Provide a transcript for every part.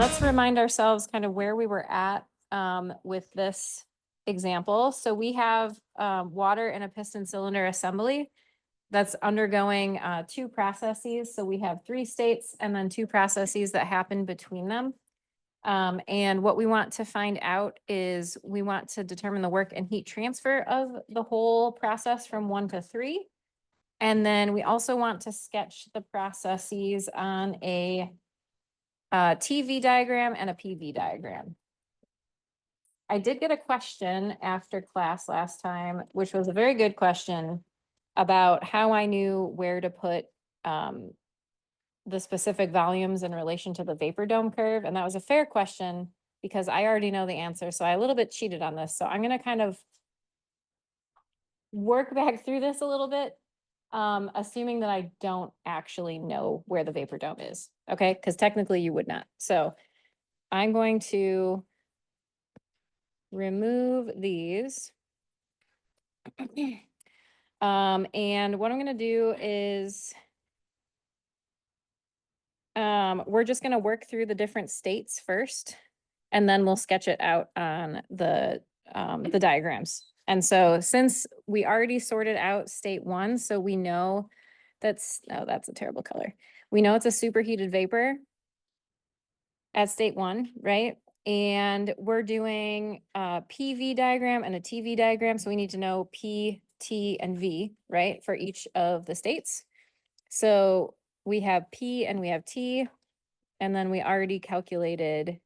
let's remind ourselves kind of where we were at with this example. So we have water in a piston cylinder assembly that's undergoing two processes. So we have three states and then two processes that happen between them. And what we want to find out is we want to determine the work and heat transfer of the whole process from 1 to 3. And then we also want to sketch the processes on a TV diagram and a PV diagram. I did get a question after class last time, which was a very good question about how I knew where to put the specific volumes in relation to the vapor dome curve. And that was a fair question because I already know the answer. So I a little bit cheated on this. So I'm going to kind of work back through this a little bit, assuming that I don't actually know where the vapor dome is. Okay, because technically you would not. So I'm going to remove these. And what I'm going to do is we're just going to work through the different states first, and then we'll sketch it out on the diagrams. And so since we already sorted out state 1, so we know that's a terrible color. We know it's a superheated vapor at state 1, right? And we're doing a PV diagram and a TV diagram. So we need to know P, T, and V, right? For each of the states. So we have P and we have T, and then we already calculated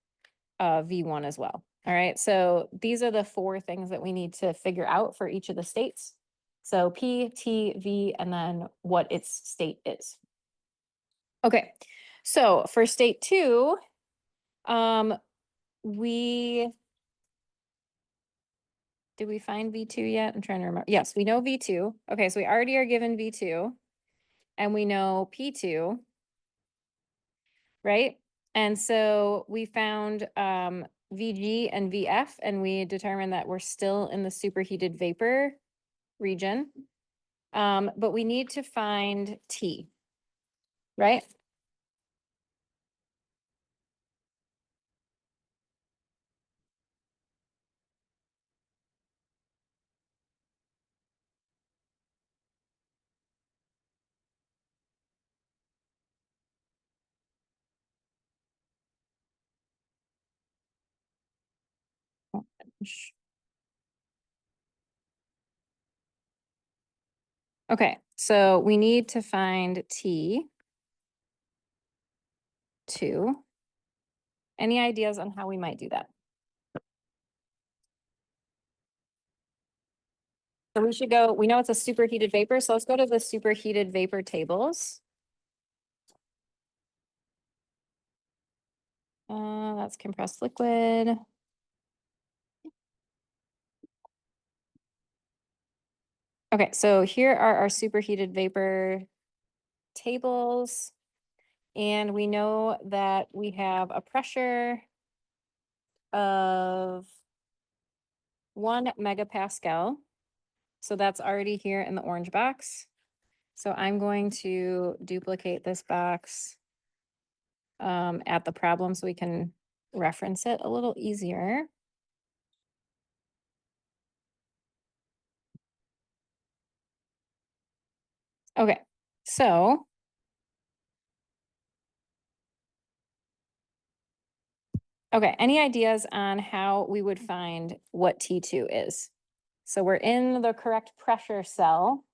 V1 as well. All right, so these are the 4 things that we need to figure out for each of the states. So P, T, V, and then what its state is. Okay, so for state 2, did we find V2 yet? I'm trying to remember. Yes, we know V2. Okay, so we already are given V2 and we know P2, right? And so we found VG and VF, and we determined that we're still in the superheated vapor region. But we need to find T, right? Okay, so we need to find T2. Any ideas on how we might do that? So we should go, we know it's a superheated vapor, so let's go to the superheated vapor tables. That's compressed liquid. Okay, so here are our superheated vapor tables. And we know that we have a pressure of 1 megapascal. So that's already here in the orange box. So I'm going to duplicate this box at the problem so we can reference it a little easier. Okay, so any ideas on how we would find what T2 is? So we're in the correct pressure cell,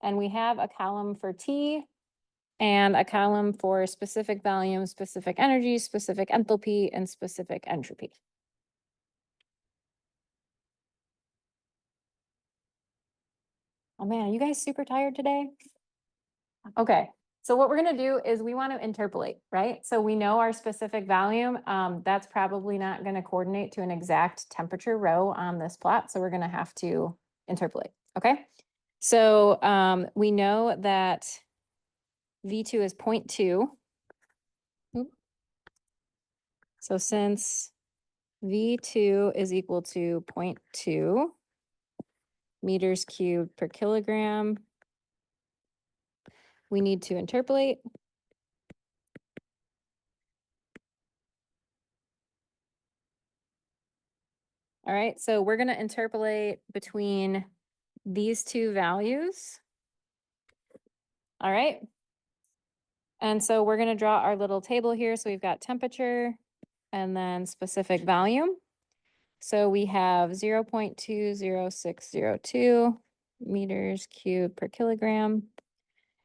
and we have a column for T and a column for specific volume, specific energy, specific enthalpy, and specific entropy. Oh man, are you guys super tired today? Okay, so what we're gonna do is we want to interpolate, right? So we know our specific volume. That's probably not gonna coordinate to an exact temperature row on this plot, so we're gonna have to interpolate, okay? So we know that V2 is 0.2. So since V2 is equal to 0.2 meters cubed per kilogram, we need to interpolate. All right, so we're gonna interpolate between these two values. All right. And so we're gonna draw our little table here. So we've got temperature and then specific volume. So we have 0.20602 meters cubed per kilogram.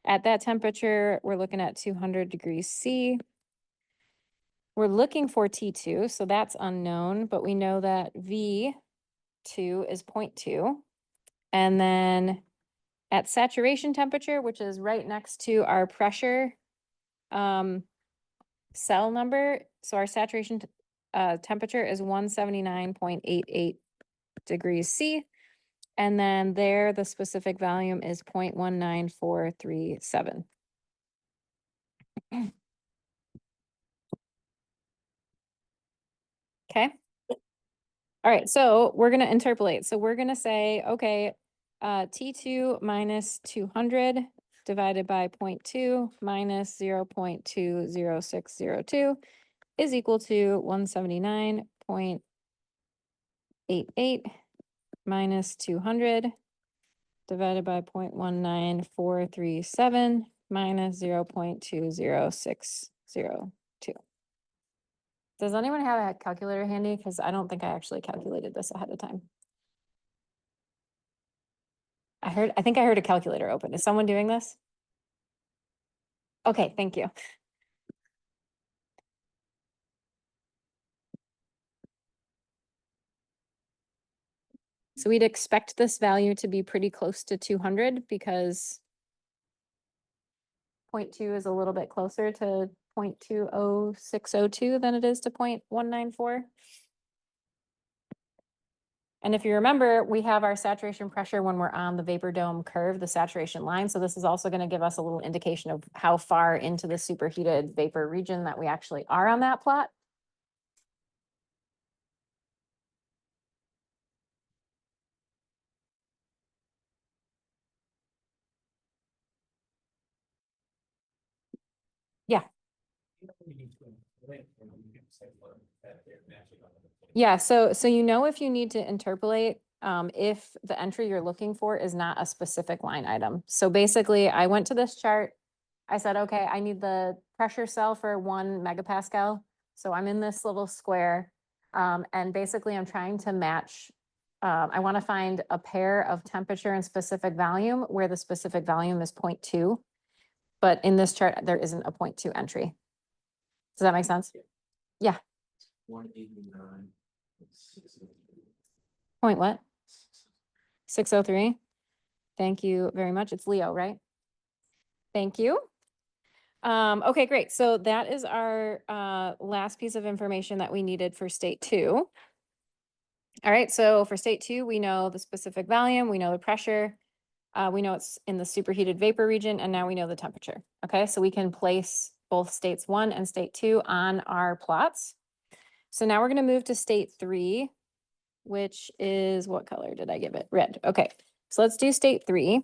At that temperature, we're looking at 200 degrees C. We're looking for T2, so that's unknown, but we know that V2 is 0.2. And then at saturation temperature, which is right next to our pressure cell number, so our saturation temperature is 179.88 degrees C. And then there, the specific volume is 0.19437. Okay. All right, so we're gonna interpolate. So we're gonna say, okay, T2 minus 200 divided by 0.2 minus 0.20602 is equal to 179.88 minus 200 divided by 0.19437 minus 0.20602. Does anyone have a calculator handy? Because I don't think I actually calculated this ahead of time. I think I heard a calculator open. Is someone doing this? Okay, thank you. So we'd expect this value to be pretty close to 200 because 0.2 is a little bit closer to 0.20602 than it is to 0.194. And if you remember, we have our saturation pressure when we're on the vapor dome curve, the saturation line. So this is also going to give us a little indication of how far into the superheated vapor region that we actually are on that plot. Yeah. Yeah, so you know if you need to interpolate if the entry you're looking for is not a specific line item. So basically, I went to this chart. I said, okay, I need the pressure cell for 1 megapascal. So I'm in this little square. And basically, I'm trying to match. I want to find a pair of temperature and specific volume where the specific volume is 0.2. But in this chart, there isn't a 0.2 entry. Does that make sense? Yeah. 189. Point what? 603. Thank you very much. It's Leo, right? Thank you. Okay, great. So that is our last piece of information that we needed for state 2. All right, so for state 2, we know the specific volume, we know the pressure, we know it's in the superheated vapor region, and now we know the temperature. Okay, so we can place both states 1 and state 2 on our plots. So now we're going to move to state 3, which is, what color did I give it? Red. Okay, so let's do state 3.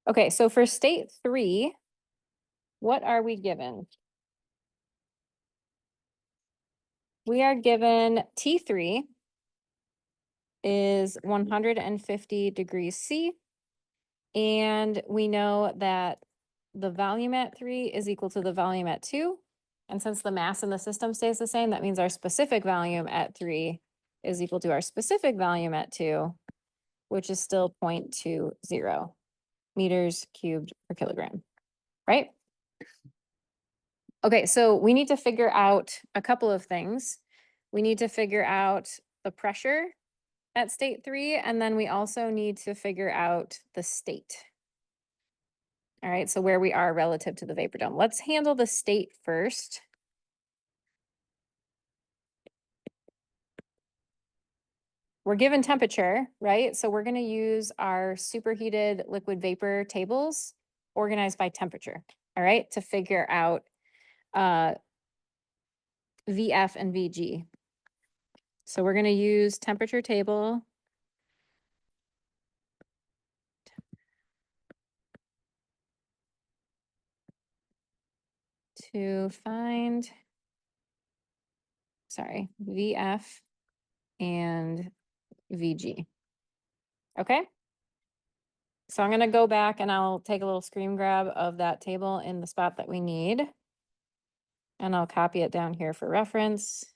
Okay, so for state 3, what are we given? We are given T3 is 150 degrees C. And we know that the volume at 3 is equal to the volume at 2. And since the mass in the system stays the same, that means our specific volume at 3 is equal to our specific volume at 2, which is still 0.20 meters cubed per kilogram, right? Okay, so we need to figure out a couple of things. We need to figure out the pressure at state 3, and then we also need to figure out the state. All right, so where we are relative to the vapor dome. Let's handle the state first. We're given temperature, right? So we're going to use our superheated liquid vapor tables organized by temperature, all right, to figure out VF and VG. So we're going to use temperature table. to find, sorry, VF and VG. Okay. So I'm gonna go back and I'll take a little screen grab of that table in the spot that we need. And I'll copy it down here for reference.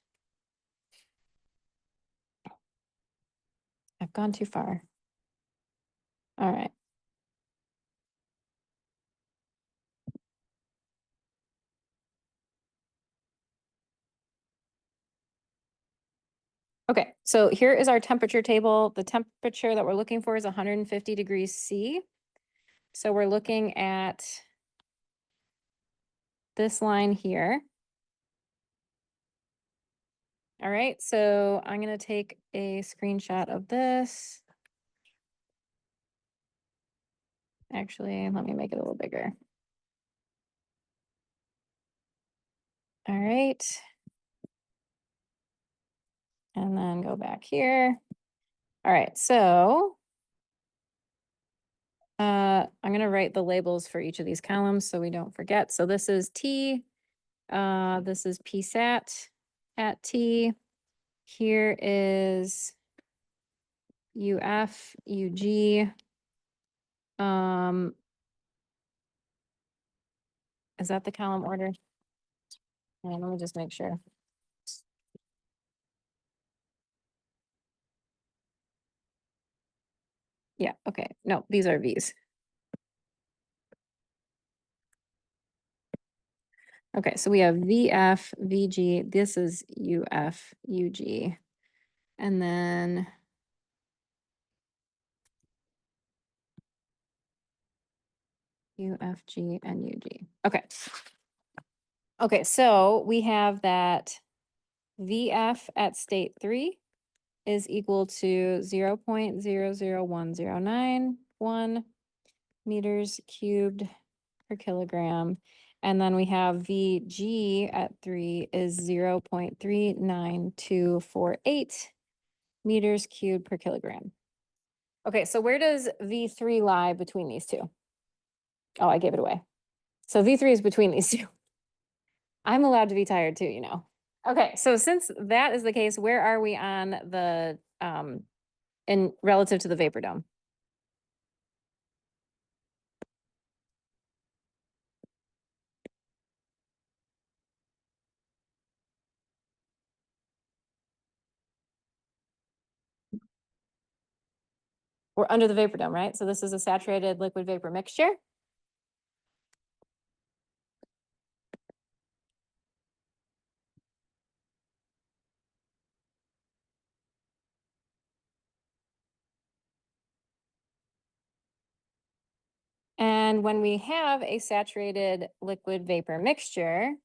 I've gone too far. All right. Okay, so here is our temperature table. The temperature that we're looking for is 150 degrees C. So we're looking at this line here. All right, so I'm gonna take a screenshot of this. Actually, let me make it a little bigger. All right. And then go back here. All right, so I'm gonna write the labels for each of these columns so we don't forget. So this is T, this is PSAT at T. Here is UF, UG. Is that the column order? Yeah, let me just make sure. Yeah, okay. No, these are V's. Okay, so we have VF, VG, this is UF, UG. And then UFG and UG. Okay. Okay, so we have that VF at state 3 is equal to 0.001091 meters cubed per kilogram. And then we have VG at 3 is 0.39248 meters cubed per kilogram. Okay, so where does V3 lie between these two? Oh, I gave it away. So V3 is between these two. I'm allowed to be tired too, you know. Okay, so since that is the case, where are we on the in relative to the vapor dome? We're under the vapor dome, right? So this is a saturated liquid vapor mixture. And when we have a saturated liquid vapor mixture,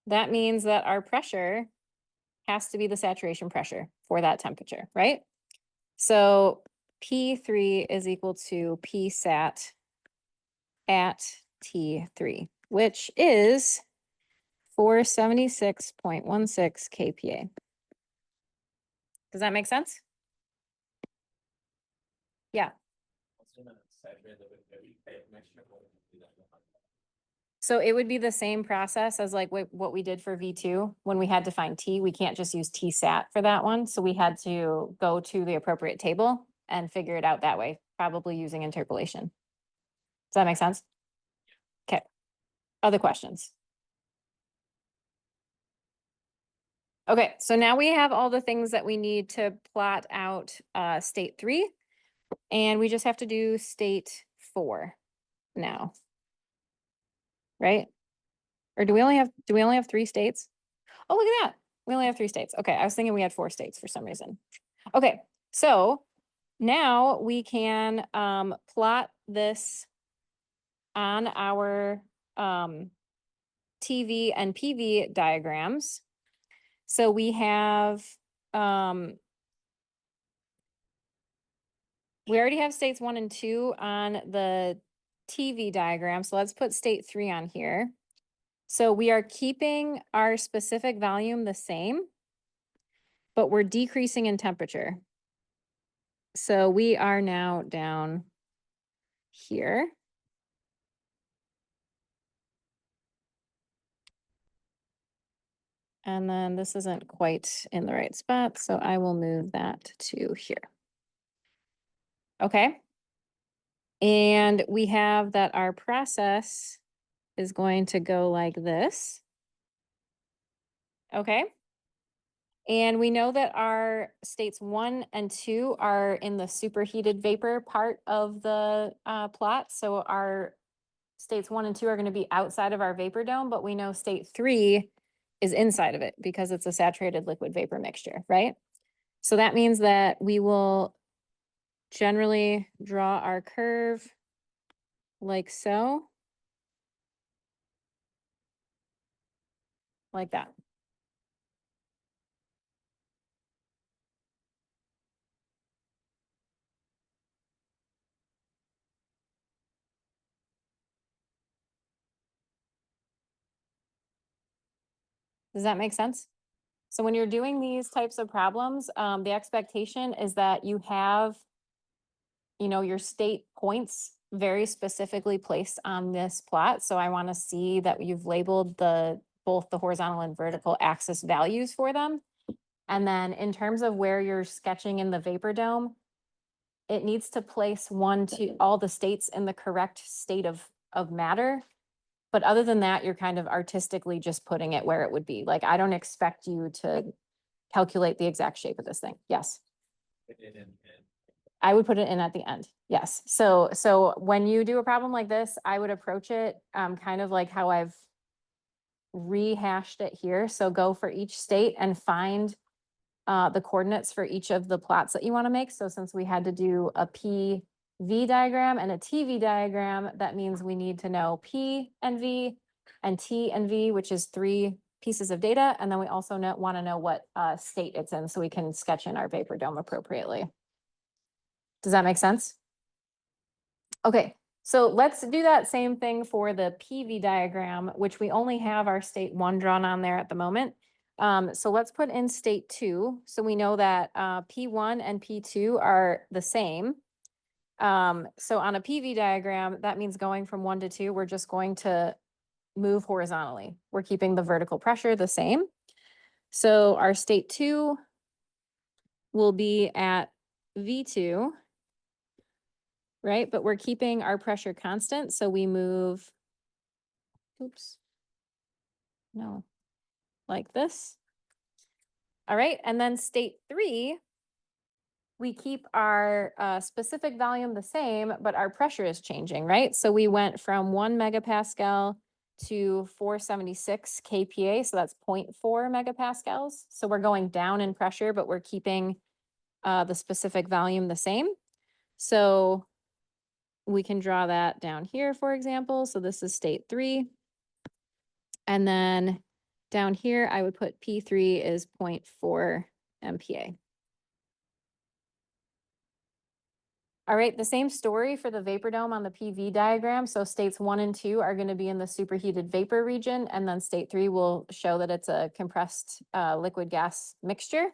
that means that our pressure has to be the saturation pressure for that temperature, right? So P3 is equal to Psat at T3, which is 476.16 kPa. Does that make sense? Yeah. So it would be the same process as like what we did for V2 when we had to find T. We can't just use Tsat for that one. So we had to go to the appropriate table and figure it out that way, probably using interpolation. Does that make sense? Okay. Other questions? Okay, so now we have all the things that we need to plot out state 3, and we just have to do state 4 now. Right? Or do we only have 3 states? Oh, look at that. We only have 3 states. Okay, I was thinking we had 4 states for some reason. Okay, so now we can plot this on our TV and PV diagrams. So we have we already have states 1 and 2 on the TV diagram. So let's put state 3 on here. So we are keeping our specific volume the same, but we're decreasing in temperature. So we are now down here. And then this isn't quite in the right spot, so I will move that to here. Okay. And we have that our process is going to go like this. Okay. And we know that our states 1 and 2 are in the superheated vapor part of the plot. So our states 1 and 2 are going to be outside of our vapor dome, but we know state 3 is inside of it because it's a saturated liquid vapor mixture, right? So that means that we will generally draw our curve like so, like that. Does that make sense? So when you're doing these types of problems, the expectation is that you have, you know, your state points very specifically placed on this plot. So I want to see that you've labeled both the horizontal and vertical axis values for them. And then in terms of where you're sketching in the vapor dome, it needs to place all the states in the correct state of matter. But other than that, you're kind of artistically just putting it where it would be. Like, I don't expect you to calculate the exact shape of this thing. Yes. I would put it in at the end. Yes. So when you do a problem like this, I would approach it kind of like how I've rehashed it here. So go for each state and find the coordinates for each of the plots that you want to make. So since we had to do a PV diagram and a TV diagram, that means we need to know P and V and T and V, which is 3 pieces of data. And then we also want to know what state it's in so we can sketch in our vapor dome appropriately. Does that make sense? Okay, so let's do that same thing for the PV diagram, which we only have our state 1 drawn on there at the moment. So let's put in state 2. So we know that P1 and P2 are the same. So on a PV diagram, that means going from 1 to 2, we're just going to move horizontally. We're keeping the vertical pressure the same. So our state 2 will be at V2, right? But we're keeping our pressure constant. So we move, oops, no, like this. All right. And then state 3, we keep our specific volume the same, but our pressure is changing, right? So we went from 1 megapascal to 476 kPa. So that's 0.4 megapascals. So we're going down in pressure, but we're keeping the specific volume the same. So we can draw that down here, for example. So this is state 3. And then down here, I would put P3 is 0.4 MPa. All right, the same story for the vapor dome on the PV diagram. So states 1 and 2 are going to be in the superheated vapor region, and then state 3 will show that it's a compressed liquid gas mixture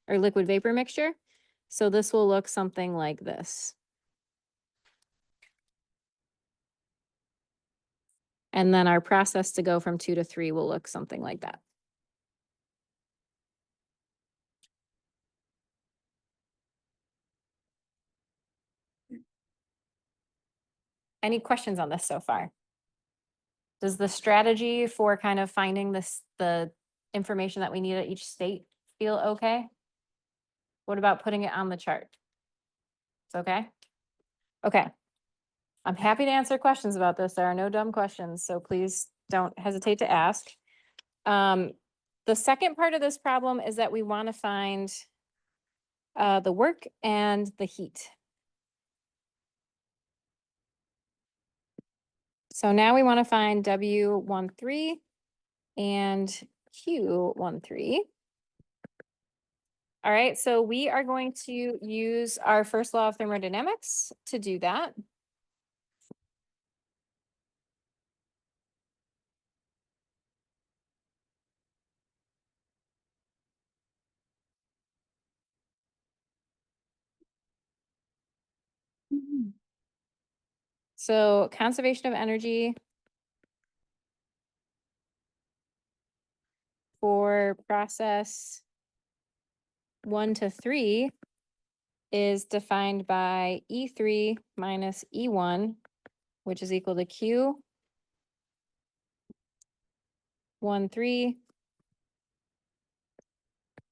or liquid vapor mixture. So this will look something like this. And then our process to go from 2 to 3 will look something like that. Any questions on this so far? Does the strategy for kind of finding the information that we need at each state feel okay? What about putting it on the chart? It's okay? Okay. I'm happy to answer questions about this. There are no dumb questions, so please don't hesitate to ask. The second part of this problem is that we want to find the work and the heat. So now we want to find W13 and Q13. All right, so we are going to use our first law of thermodynamics to do that. So conservation of energy for process 1 to 3 is defined by E3 minus E1, which is equal to Q 13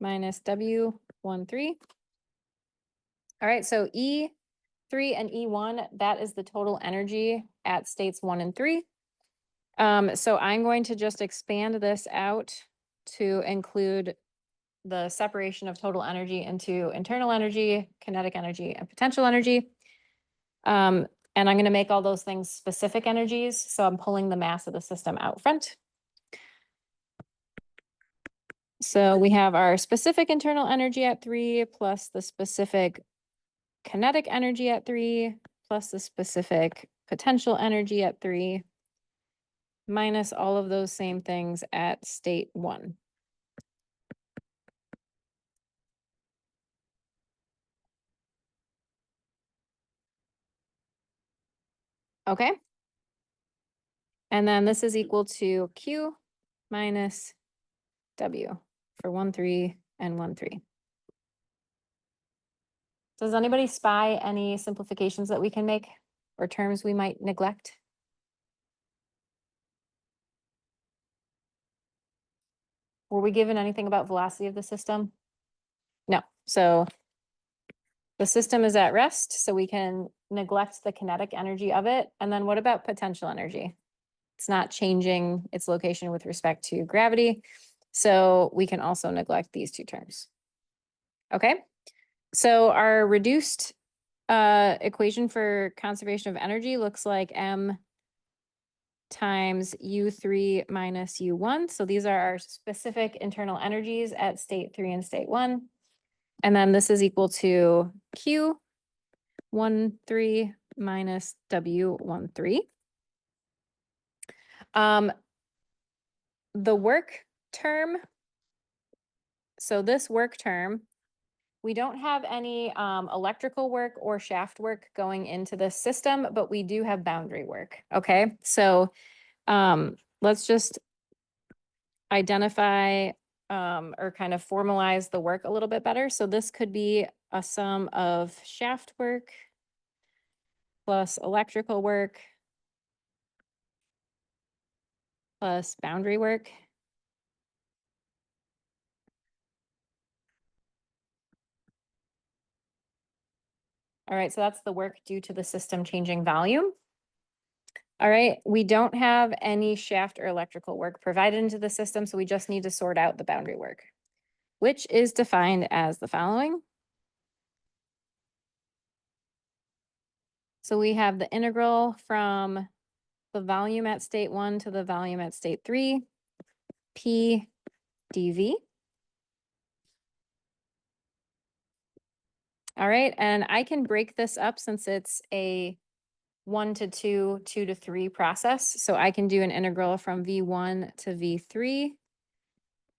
minus W13. All right, so E3 and E1, that is the total energy at states 1 and 3. So I'm going to just expand this out to include the separation of total energy into internal energy, kinetic energy, and potential energy. And I'm going to make all those things specific energies. So I'm pulling the mass of the system out front. So we have our specific internal energy at 3 plus the specific kinetic energy at 3 plus the specific potential energy at 3 minus all of those same things at state 1. Okay. And then this is equal to Q minus W for 13 and 13. Does anybody spy any simplifications that we can make or terms we might neglect? Were we given anything about velocity of the system? No. So the system is at rest, so we can neglect the kinetic energy of it. And then what about potential energy? It's not changing its location with respect to gravity. So we can also neglect these two terms. Okay. So our reduced equation for conservation of energy looks like M times U3 minus U1. So these are our specific internal energies at state 3 and state 1. And then this is equal to Q 13 minus W13. The work term, so this work term, we don't have any electrical work or shaft work going into this system, but we do have boundary work. Okay, so let's just identify or kind of formalize the work a little bit better. So this could be a sum of shaft work plus electrical work plus boundary work. All right, so that's the work due to the system changing volume. All right, we don't have any shaft or electrical work provided into the system, so we just need to sort out the boundary work, which is defined as the following. So we have the integral from the volume at state 1 to the volume at state 3, P dV. All right, and I can break this up since it's a 1 to 2, 2 to 3 process. So I can do an integral from V1 to V3,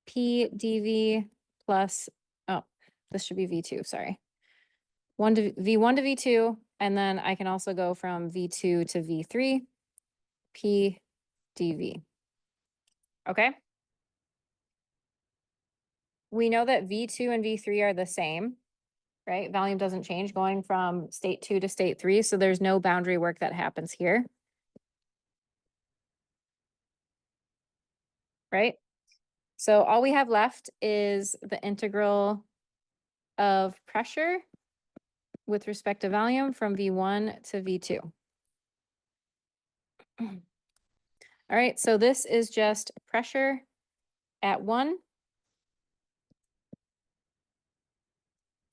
P dV plus, oh, this should be V2, sorry. V1 to V2, and then I can also go from V2 to V3, P dV. Okay? We know that V2 and V3 are the same, right? Volume doesn't change going from state 2 to state 3, so there's no boundary work that happens here. Right? So all we have left is the integral of pressure with respect to volume from V1 to V2. All right, so this is just pressure at 1,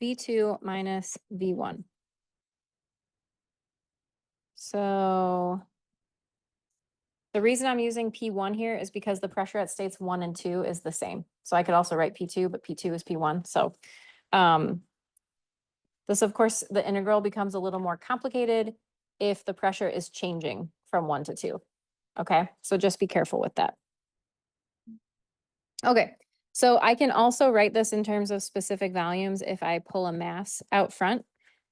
V2 minus V1. So the reason I'm using P1 here is because the pressure at states 1 and 2 is the same. So I could also write P2, but P2 is P1. So this, of course, the integral becomes a little more complicated if the pressure is changing from 1 to 2. Okay, so just be careful with that. Okay, so I can also write this in terms of specific volumes if I pull a mass out front.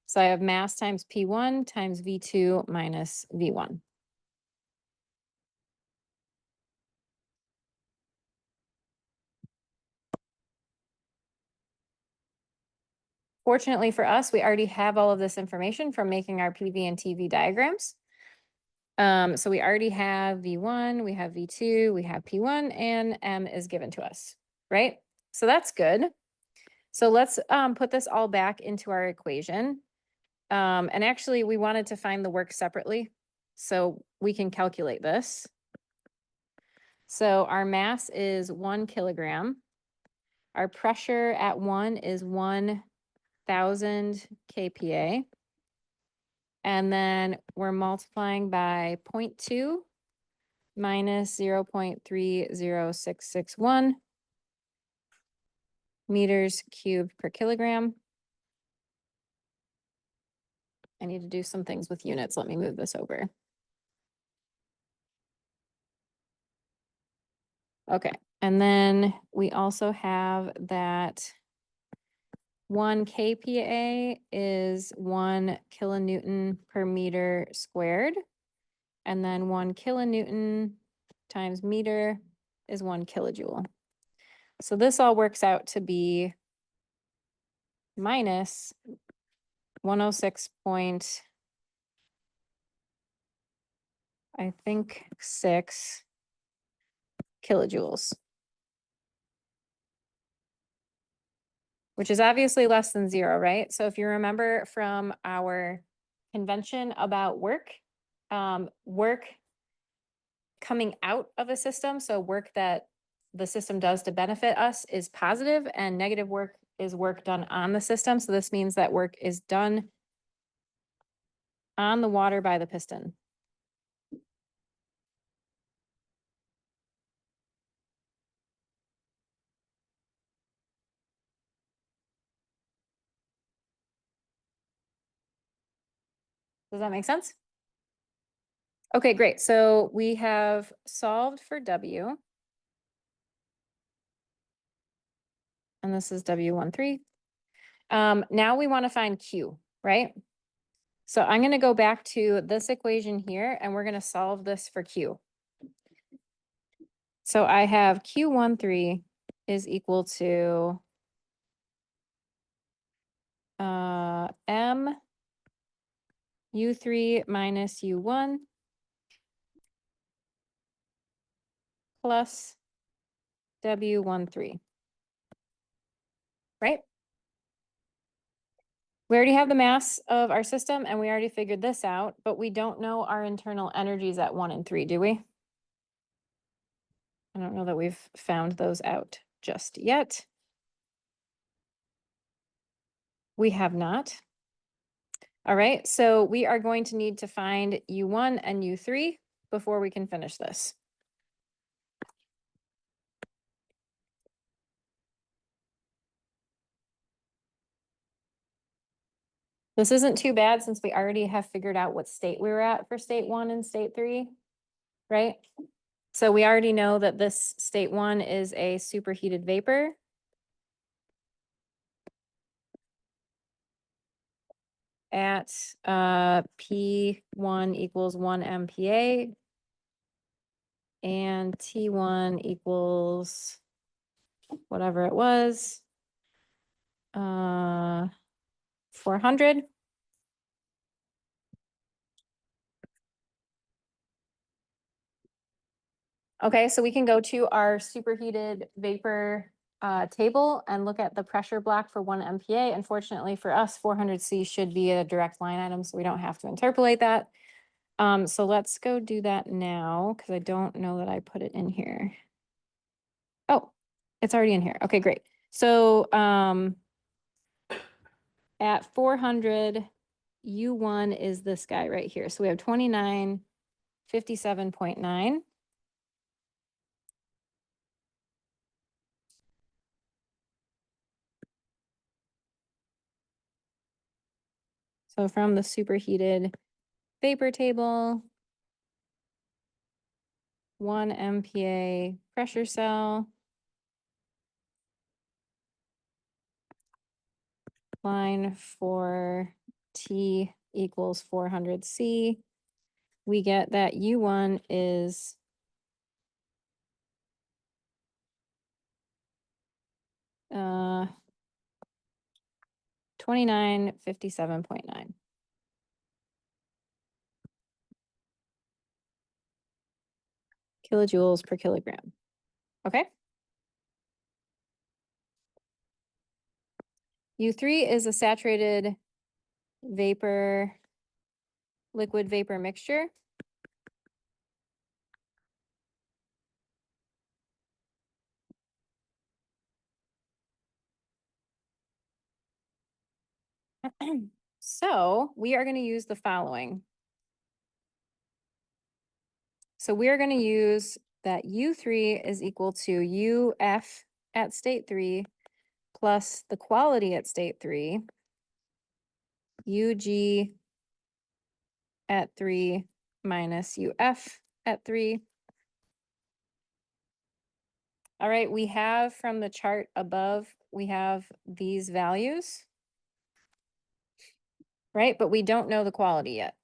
So I have mass times P1 times V2 minus V1. Fortunately for us, we already have all of this information from making our PV and TV diagrams. So we already have V1, we have V2, we have P1, and M is given to us, right? So that's good. So let's put this all back into our equation. And actually, we wanted to find the work separately, so we can calculate this. So our mass is 1 kilogram. Our pressure at 1 is 1,000 kPa. And then we're multiplying by 0.2 minus 0.30661 meters cubed per kilogram. I need to do some things with units. Let me move this over. Okay, and then we also have that 1 kPa is 1 kilonewton per meter squared. And then 1 kilonewton times meter is 1 kilojoule. So this all works out to be minus 106 point, I think 6 kilojoules. Which is obviously less than 0, right? So if you remember from our convention about work, work coming out of a system, so work that the system does to benefit us is positive, and negative work is work done on the system. So this means that work is done on the water by the piston. Does that make sense? Okay, great. So we have solved for W. And this is W13. Now we want to find Q, right? So I'm going to go back to this equation here, and we're going to solve this for Q. So I have Q13 is equal to M U3 minus U1 plus W13, right? We already have the mass of our system, and we already figured this out, but we don't know our internal energies at 1 and 3, do we? I don't know that we've found those out just yet. We have not. All right, so we are going to need to find U1 and U3 before we can finish this. This isn't too bad since we already have figured out what state we were at for state 1 and state 3, right? So we already know that this state 1 is a superheated vapor. At P1 equals 1 MPa and T1 equals whatever it was, 400. Okay, so we can go to our superheated vapor table and look at the pressure block for 1 MPa. Unfortunately for us, 400C should be a direct line item, so we don't have to interpolate that. So let's go do that now, because I don't know that I put it in here. Oh, it's already in here. Okay, great. So at 400, U1 is this guy right here. So we have 2957.9. So from the superheated vapor table, 1 MPa pressure cell, line for T equals 400C. We get that U1 is 2957.9. Kilojoules per kilogram. Okay. U3 is a saturated vapor, liquid vapor mixture. So we are going to use the following. So we are going to use that U3 is equal to UF at state 3 plus the quality at state 3, UG at 3 minus UF at 3. All right, we have from the chart above, we have these values, right? But we don't know the quality yet.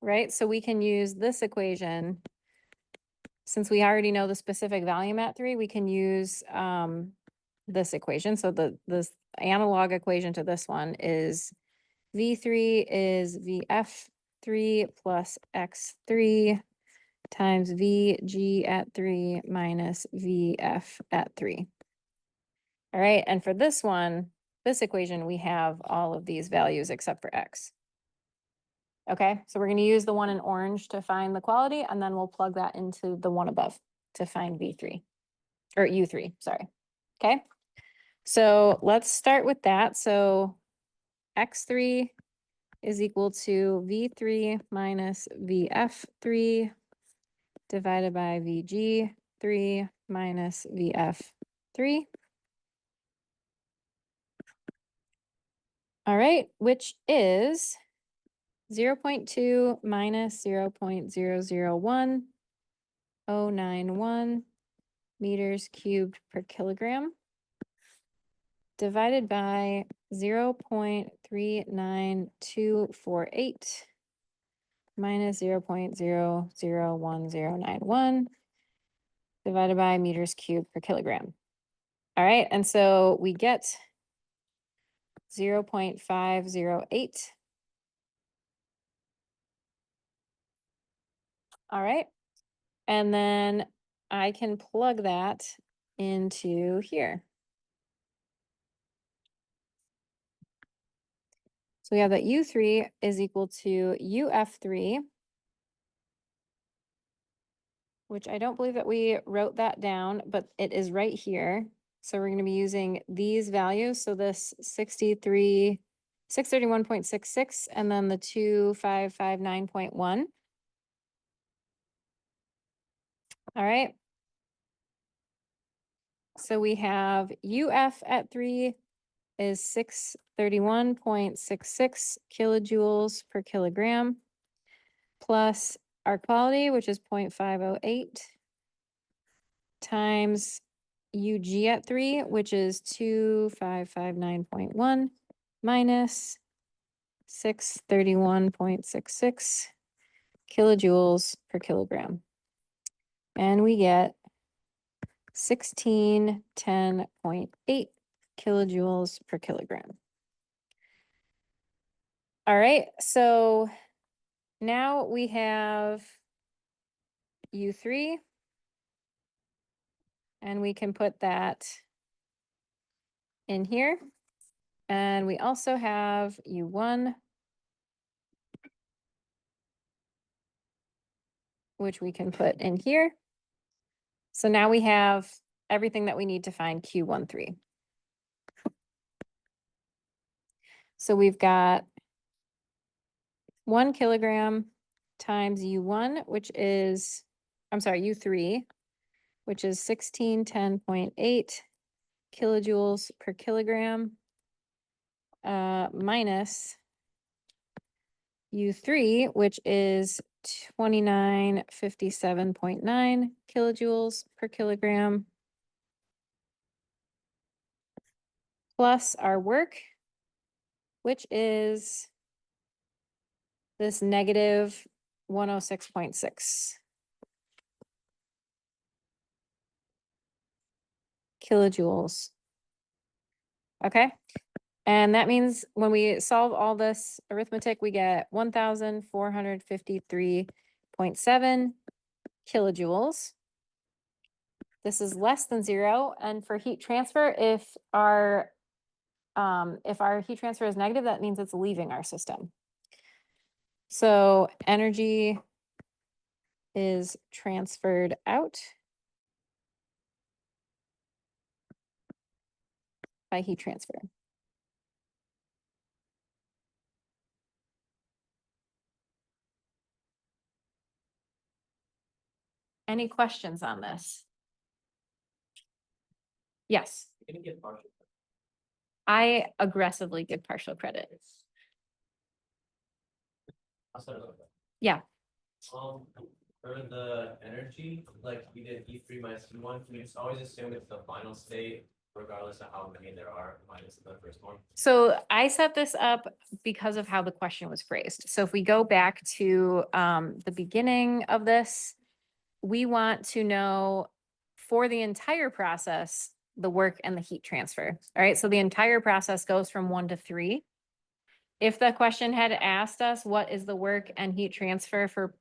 Right, so we can use this equation. Since we already know the specific volume at 3, we can use this equation. So this analog equation to this one is V3 is VF3 plus X3 times VG at 3 minus VF at 3. All right, and for this one, this equation, we have all of these values except for X. Okay, so we're going to use the one in orange to find the quality, and then we'll plug that into the one above to find V3 or U3, sorry. Okay, so let's start with that. So X3 is equal to V3 minus VF3 divided by VG3 minus VF3. All right, which is 0.2 minus 0.001091 meters cubed per kilogram divided by 0.39248 minus 0.001091 divided by meters cubed per kilogram. All right, and so we get 0.508. All right, and then I can plug that into here. So we have that U3 is equal to UF3, which I don't believe that we wrote that down, but it is right here. So we're going to be using these values. So this 631.66, and then the 2559.1. All right. So we have UF at 3 is 631.66 kilojoules per kilogram plus our quality, which is 0.508 times UG at 3, which is 2559.1 minus 631.66 kilojoules per kilogram. And we get 1610.8 kilojoules per kilogram. All right, so now we have U3, and we can put that in here. And we also have U1, which we can put in here. So now we have everything that we need to find Q13. So we've got 1 kilogram times U1, which is, I'm sorry, U3, which is 1610.8 kilojoules per kilogram, minus U3, which is 2957.9 kilojoules per kilogram, plus our work, which is this negative 106.6. kilojoules. Okay, and that means when we solve all this arithmetic, we get 1,453.7 kilojoules. This is less than 0, and for heat transfer, if our heat transfer is negative, that means it's leaving our system. So energy is transferred out by heat transfer. Any questions on this? Yes, You're gonna get partial. I aggressively give partial credit. I'll set it up. Yeah. For the energy, like we did E3 minus E1, can we just always assume it's the final state, regardless of how many there are, minus the first one? So I set this up because of how the question was phrased. So if we go back to the beginning of this, we want to know for the entire process, the work and the heat transfer. All right, so the entire process goes from 1 to 3. If the question had asked us what is the work and heat transfer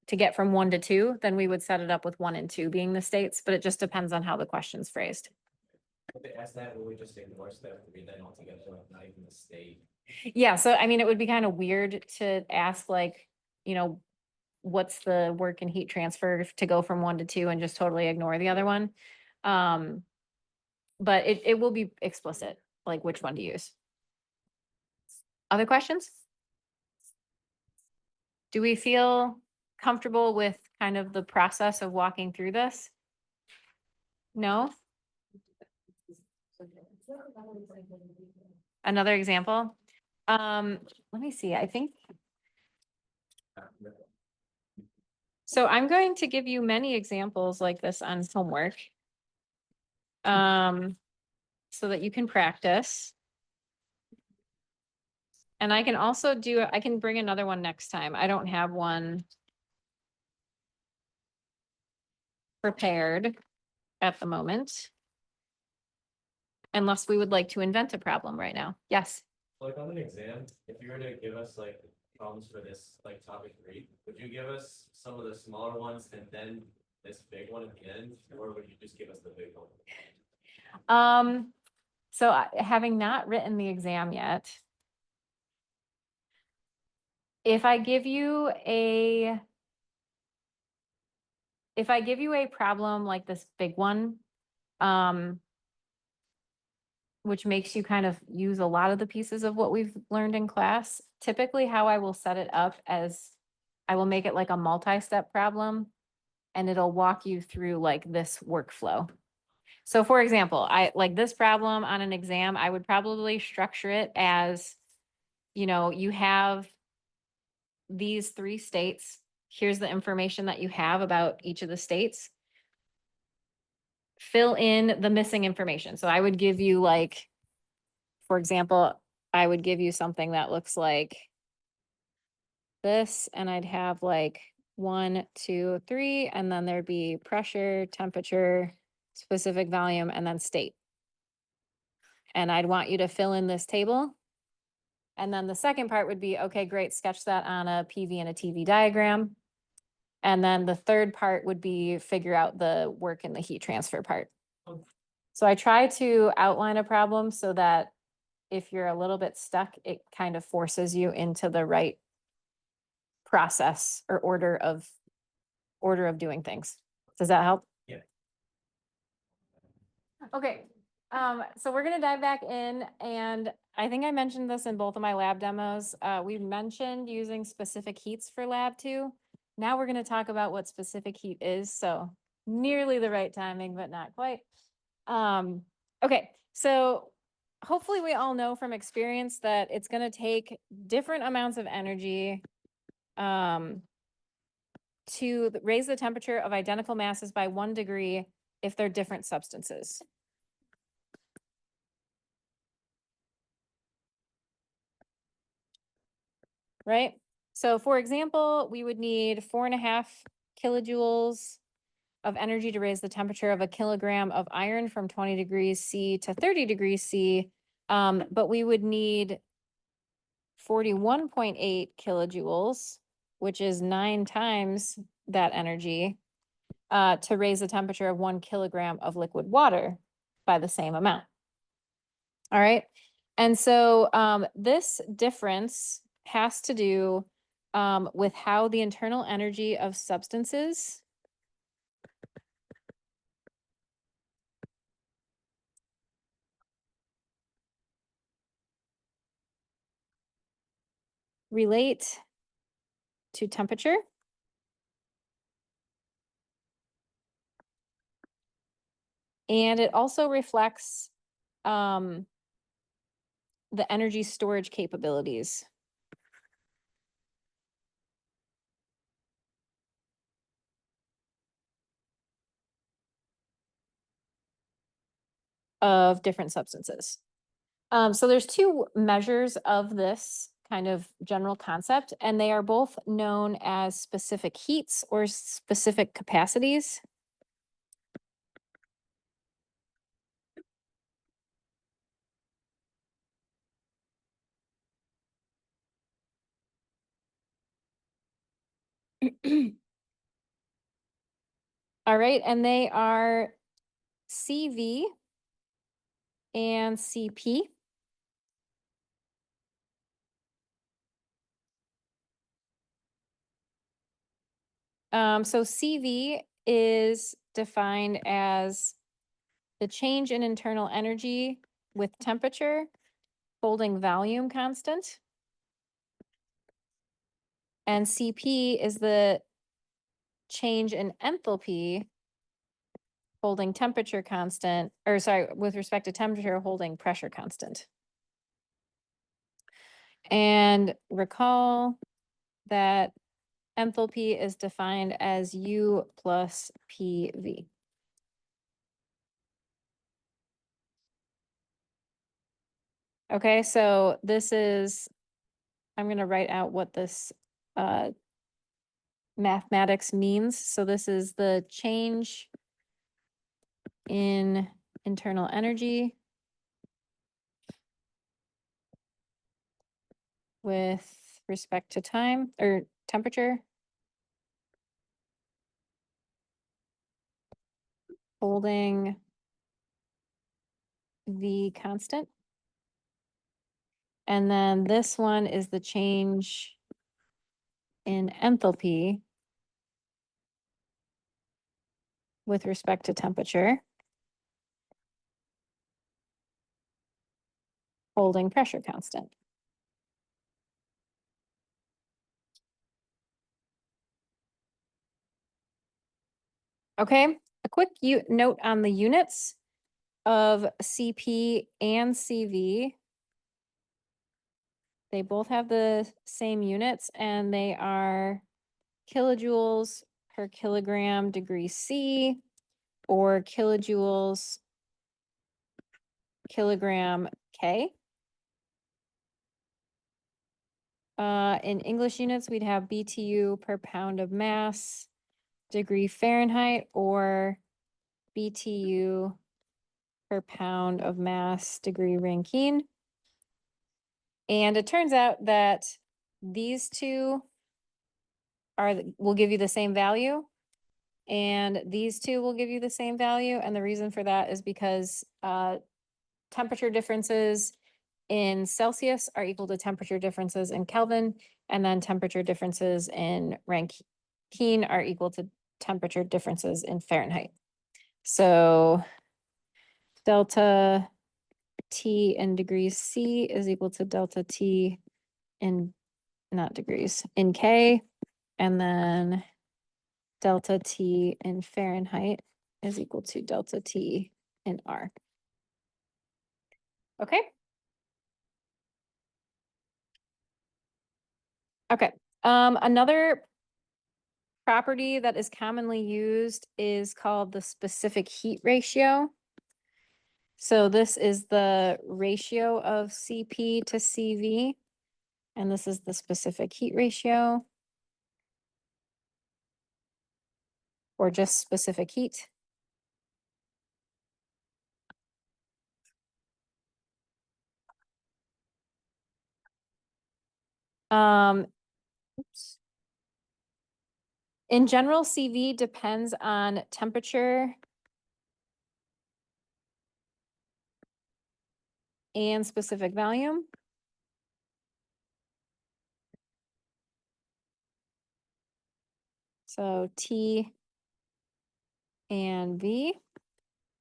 to get from 1 to 2, then we would set it up with 1 and 2 being the states, but it just depends on how the question's phrased. If they ask that, will we just ignore step 3 then altogether, like not even the state? Yeah, so I mean, it would be kind of weird to ask like, what's the work and heat transfer to go from 1 to 2 and just totally ignore the other one. But it will be explicit, like which one to use. Other questions? Do we feel comfortable with kind of the process of walking through this? No? Another example? Let me see, I think. So I'm going to give you many examples like this on homework. So that you can practice. And I can also I can bring another one next time. I don't have one prepared at the moment. Unless we would like to invent a problem right now. Yes. Like on an exam, if you were to give us like problems for this, like topic 3, would you give us some of the smaller ones and then this big one at the end, or would you just give us the big one? So having not written the exam yet, if I give you a problem like this big one, which makes you kind of use a lot of the pieces of what we've learned in class, typically how I will set it up as I will make it like a multi-step problem, and it'll walk you through like this workflow. So for example, I like this problem on an exam, I would probably structure it as, you have these 3 states. Here's the information that you have about each of the states. Fill in the missing information. So I would give you like, for example, I would give you something that looks like this, and I'd have like 1, 2, 3, and then there'd be pressure, temperature, specific volume, and then state. And I'd want you to fill in this table. And then the second part would be, okay, great, sketch that on a PV and a TV diagram. And then the third part would be figure out the work and the heat transfer part. So I try to outline a problem so that if you're a little bit stuck, it kind of forces you into the right process or order of doing things. Does that help? Yeah. Okay, so we're gonna dive back in, and I think I mentioned this in both of my lab demos. We mentioned using specific heats for lab 2. Now we're gonna talk about what specific heat is, so nearly the right timing, but not quite. Okay, so hopefully we all know from experience that it's gonna take different amounts of energy to raise the temperature of identical masses by 1 degree if they're different substances. Right? So for example, we would need 4.5 kilojoules of energy to raise the temperature of a kilogram of iron from 20 degrees C to 30 degrees C. But we would need 41.8 kilojoules, which is 9 times that energy, to raise the temperature of 1 kilogram of liquid water by the same amount. All right. And so this difference has to do with how the internal energy of substances relate to temperature. And it also reflects the energy storage capabilities. Of different substances. So there's two measures of this kind of general concept, and they are both known as specific heats or specific capacities. All right, and they are CV and CP. So CV is defined as the change in internal energy with temperature holding volume constant. And CP is the change in enthalpy holding temperature constant, or sorry, with respect to temperature holding pressure constant. And recall that enthalpy is defined as U plus PV. Okay, so this is, I'm going to write out what this mathematics means. So this is the change in internal energy with respect to time or temperature holding V constant. And then this one is the change in enthalpy with respect to temperature holding pressure constant. Okay, a quick note on the units of CP and CV. They both have the same units and they are kilojoules per kilogram degree C or kilojoules kilogram K. In English units, we'd have BTU per pound of mass degree Fahrenheit or BTU per pound of mass degree Rankine. And it turns out that these two will give you the same value, and these two will give you the same value. And the reason for that is because temperature differences in Celsius are equal to temperature differences in Kelvin, and then temperature differences in Rankine are equal to temperature differences in Fahrenheit. So delta T in degrees C is equal to delta T in, not degrees, in K, and then delta T in Fahrenheit is equal to delta T in R. Okay. Okay. Another property that is commonly used is called the specific heat ratio. So this is the ratio of CP to CV, and this is the specific heat ratio. or just specific heat? Oops. In general, CV depends on temperature and specific volume. So T and V.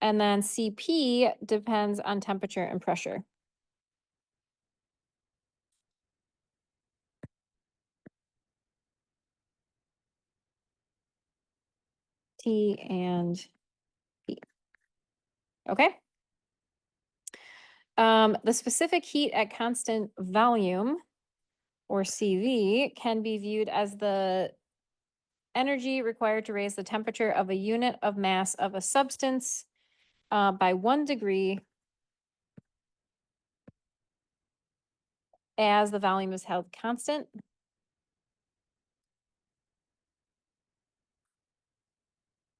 And then CP depends on temperature and pressure. T and P. Okay. The specific heat at constant volume, or CV, can be viewed as the energy required to raise the temperature of a unit of mass of a substance by 1 degree as the volume is held constant.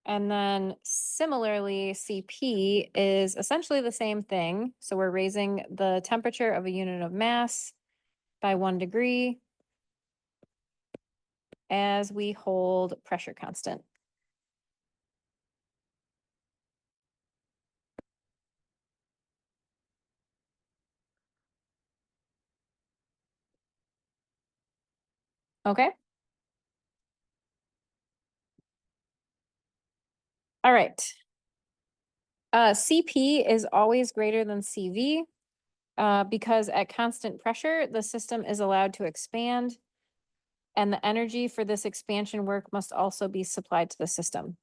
And then similarly, CP is essentially the same thing. So we're raising the temperature of a unit of mass by 1 degree as we hold pressure constant. Okay. All right. CP is always greater than CV because at constant pressure, the system is allowed to expand, and the energy for this expansion work must also be supplied to the system.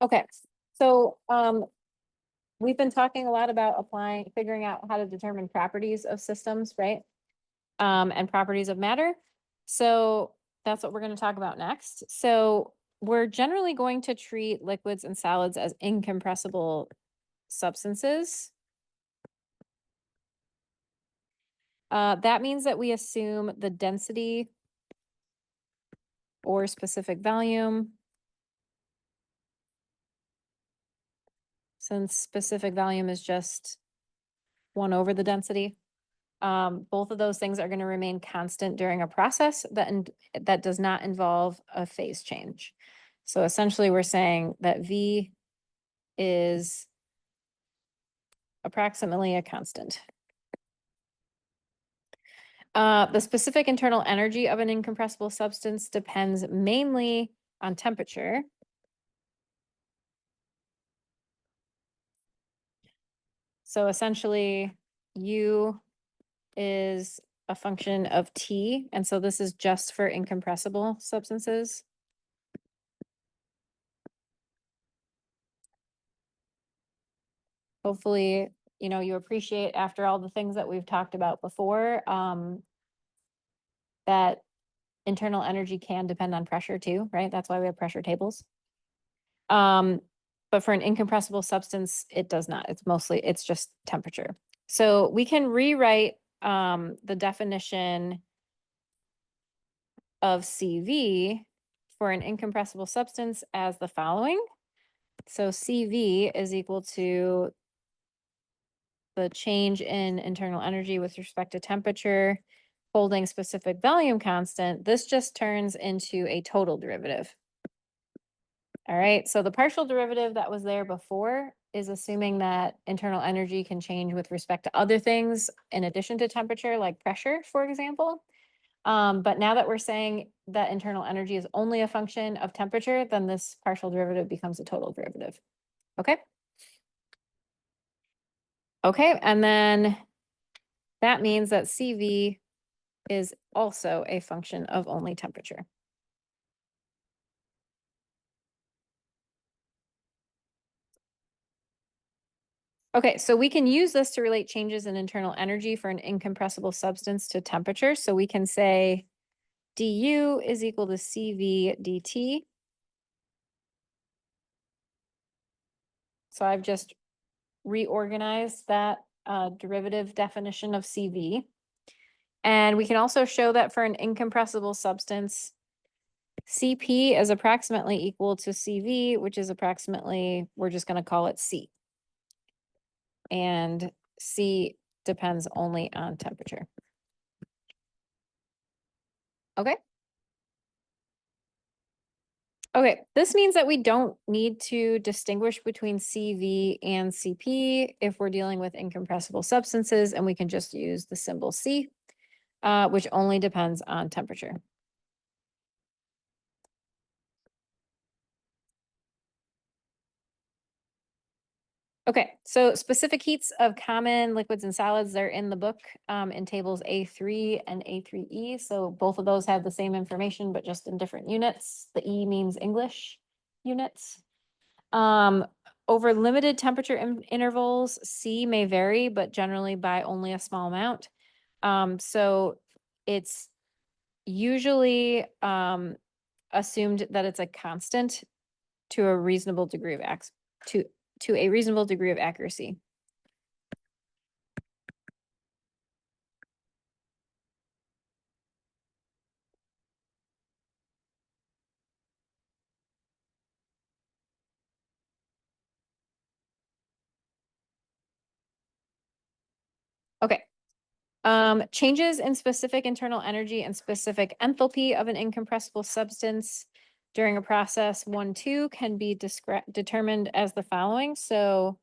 Okay, so we've been talking a lot about figuring out how to determine properties of systems, right? And properties of matter. So that's what we're going to talk about next. So we're generally going to treat liquids and solids as incompressible substances. That means that we assume the density or specific volume, since specific volume is just 1 over the density. Both of those things are going to remain constant during a process that does not involve a phase change. So essentially we're saying that V is approximately a constant. The specific internal energy of an incompressible substance depends mainly on temperature. So essentially, U is a function of T, and so this is just for incompressible substances. Hopefully, you appreciate after all the things that we've talked about before, that internal energy can depend on pressure too, right? That's why we have pressure tables. But for an incompressible substance, it does not. It's just temperature. So we can rewrite the definition of CV for an incompressible substance as the following. So CV is equal to the change in internal energy with respect to temperature, holding specific volume constant. This just turns into a total derivative. All right, so the partial derivative that was there before is assuming that internal energy can change with respect to other things in addition to temperature, like pressure, for example. But now that we're saying that internal energy is only a function of temperature, then this partial derivative becomes a total derivative. Okay? Okay, and then that means that CV is also a function of only temperature. Okay, so we can use this to relate changes in internal energy for an incompressible substance to temperature. So we can say du is equal to CV dt. So I've just reorganized that derivative definition of CV. And we can also show that for an incompressible substance, CP is approximately equal to CV, which is approximately, we're just going to call it C. And C depends only on temperature. Okay. Okay, this means that we don't need to distinguish between CV and CP if we're dealing with incompressible substances, and we can just use the symbol C, which only depends on temperature. Okay, so specific heats of common liquids and solids, they're in the book in tables A3 and A3E. So both of those have the same information, but just in different units. The E means English units. Over limited temperature intervals, C may vary, but generally by only a small amount. So it's usually assumed that it's a constant to a reasonable degree of to a reasonable degree of accuracy. Okay. Changes in specific internal energy and specific enthalpy of an incompressible substance during a process 1-2 can be determined as the following. So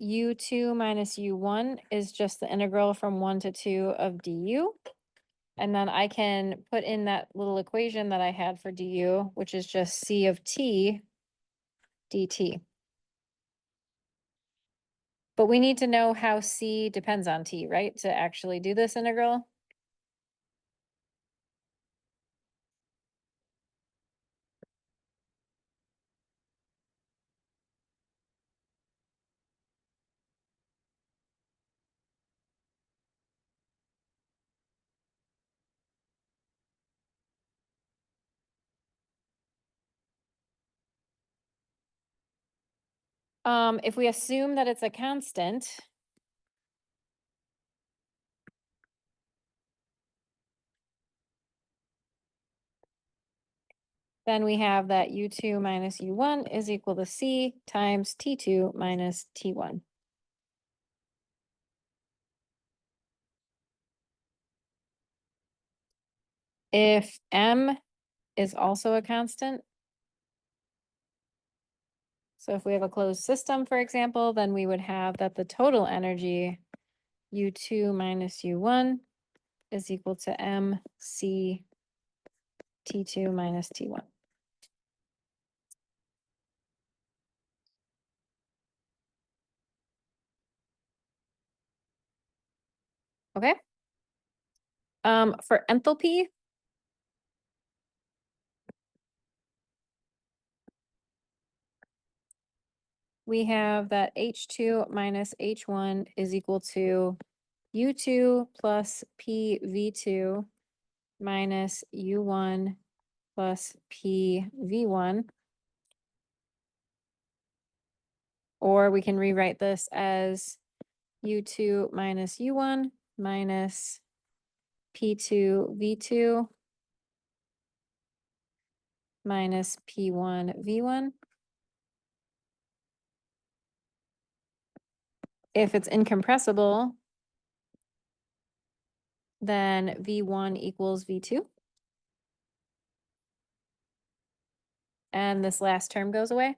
U2 minus U1 is just the integral from 1 to 2 of du. And then I can put in that little equation that I had for du, which is just C of T dt. But we need to know how C depends on T, right? To actually do this integral. If we assume that it's a constant, then we have that U2 minus U1 is equal to C times T2 minus T1. If M is also a constant, so if we have a closed system, for example, then we would have that the total energy U2 minus U1 is equal to MC T2 minus T1. Okay. For enthalpy, we have that H2 minus H1 is equal to U2 plus PV2 minus U1 plus PV1. Or we can rewrite this as U2 minus U1 minus P2 V2 minus P1 V1. If it's incompressible, then V1 equals V2. And this last term goes away.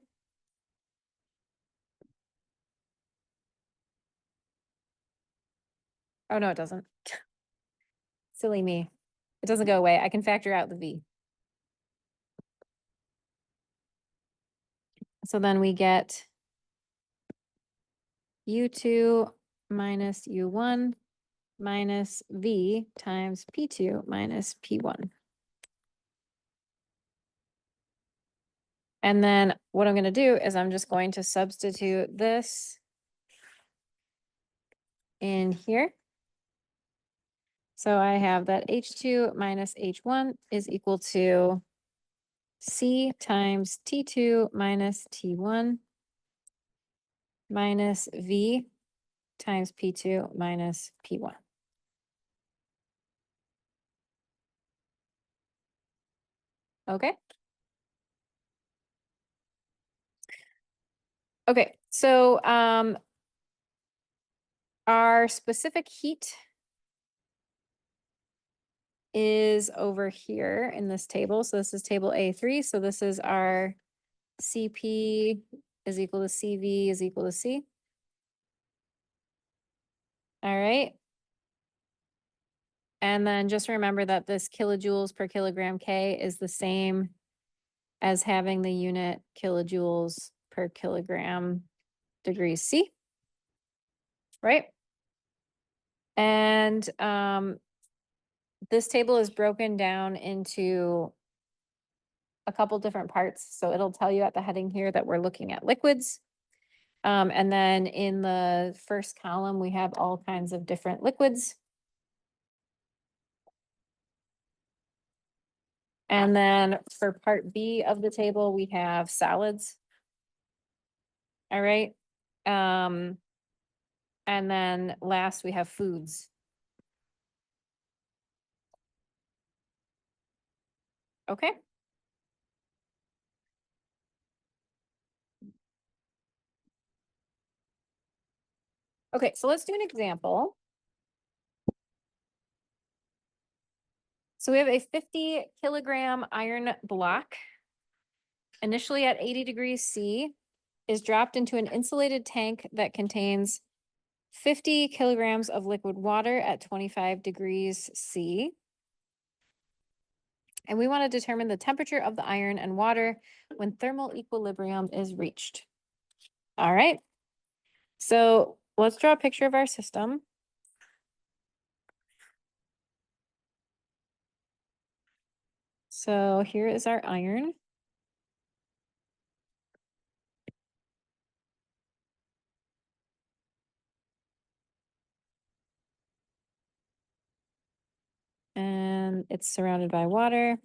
Oh, no, it doesn't. Silly me. It doesn't go away. I can factor out the V. So then we get U2 minus U1 minus V times P2 minus P1. And then what I'm going to do is I'm just going to substitute this in here. So I have that H2 minus H1 is equal to C times T2 minus T1 minus V times P2 minus P1. Okay. Okay, so our specific heat is over here in this table. So this is table A3. So this is our CP is equal to CV is equal to C. All right. And then just remember that this kilojoules per kilogram K is the same as having the unit kilojoules per kilogram degrees C, right? And this table is broken down into a couple different parts. So it'll tell you at the heading here that we're looking at liquids. And then in the first column, we have all kinds of different liquids. And then for part B of the table, we have solids. All right. And then last we have foods. Okay. Okay, so let's do an example. So we have a 50 kilogram iron block, initially at 80 degrees C, is dropped into an insulated tank that contains 50 kilograms of liquid water at 25 degrees C. And we want to determine the temperature of the iron and water when thermal equilibrium is reached. All right. So let's draw a picture of our system. So here is our iron. And it's surrounded by water.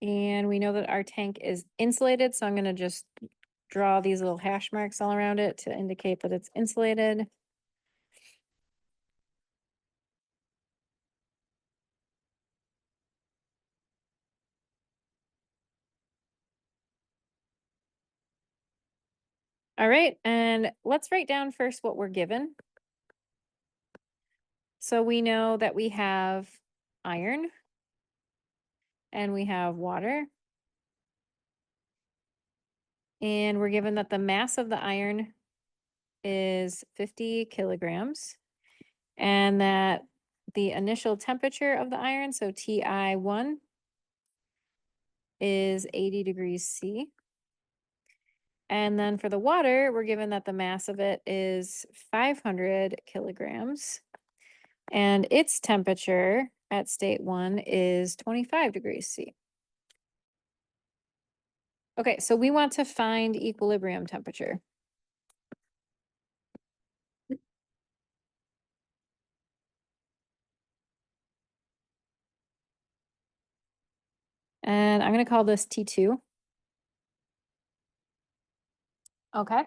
And we know that our tank is insulated, so I'm going to just draw these little hash marks all around it to indicate that it's insulated. All right, and let's write down first what we're given. So we know that we have iron and we have water. And we're given that the mass of the iron is 50 kilograms and that the initial temperature of the iron, so TI1, is 80 degrees C. And then for the water, we're given that the mass of it is 500 kilograms and its temperature at state 1 is 25 degrees C. Okay, so we want to find equilibrium temperature. And I'm going to call this T2. Okay.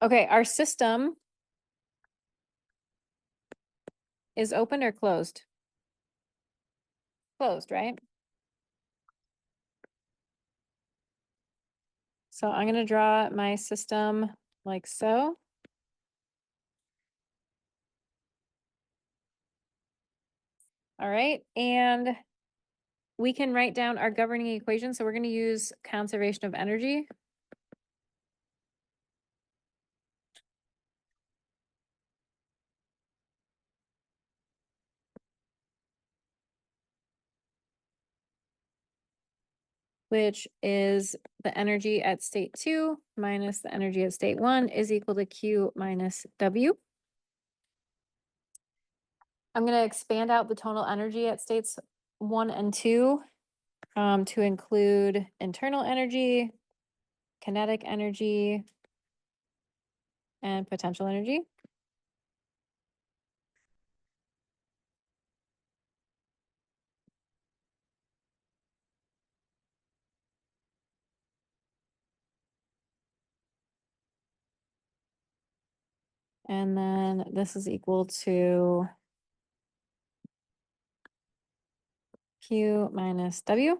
Okay, our system is open or closed? Closed, right? So I'm going to draw my system like so. All right, and we can write down our governing equation. So we're going to use conservation of energy. which is the energy at state 2 minus the energy at state 1 is equal to Q minus W. I'm going to expand out the total energy at states 1 and 2 to include internal energy, kinetic energy, and potential energy. And then this is equal to Q minus W.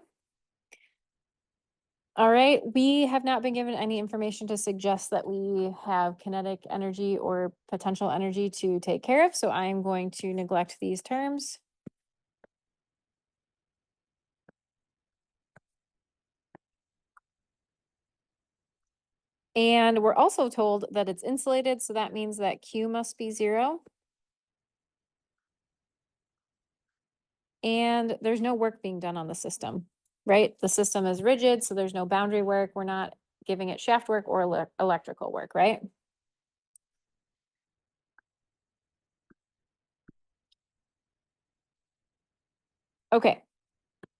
All right, we have not been given any information to suggest that we have kinetic energy or potential energy to take care of, so I'm going to neglect these terms. And we're also told that it's insulated, so that means that Q must be 0. And there's no work being done on the system, right? The system is rigid, so there's no boundary work. We're not giving it shaft work or electrical work, right? Okay,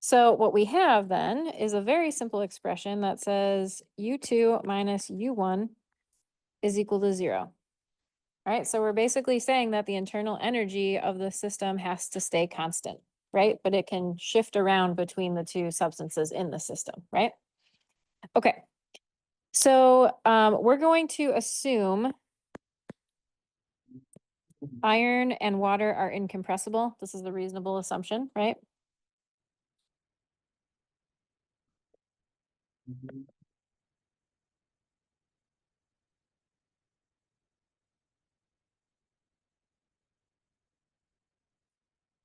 so what we have then is a very simple expression that says U2 minus U1 is equal to 0. All right, so we're basically saying that the internal energy of the system has to stay constant, right? But it can shift around between the two substances in the system, right? Okay, so we're going to assume iron and water are incompressible. This is the reasonable assumption, right?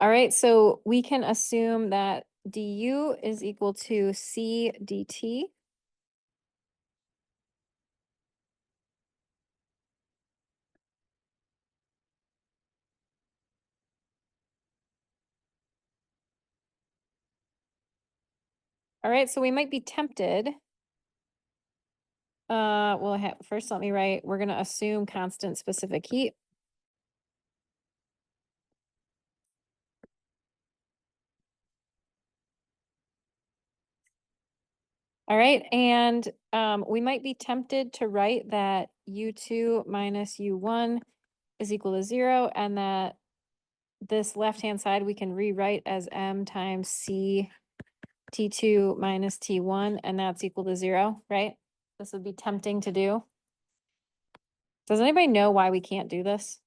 All right, so we can assume that du is equal to C dt. All right, so we might be tempted. Well, first let me write, we're gonna assume constant specific heat. All right, and we might be tempted to write that U2 minus U1 is equal to 0, and that this left-hand side we can rewrite as M times C T2 minus T1, and that's equal to 0, right? This would be tempting to do. Does anybody know why we can't do this?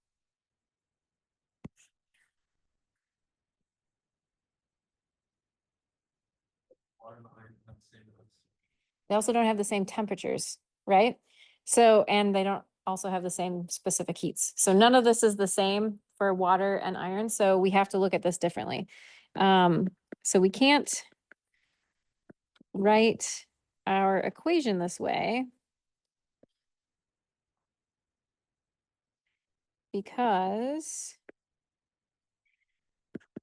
They also don't have the same temperatures, right? So, and they don't also have the same specific heats. So none of this is the same for water and iron. So we have to look at this differently. So we can't write our equation this way because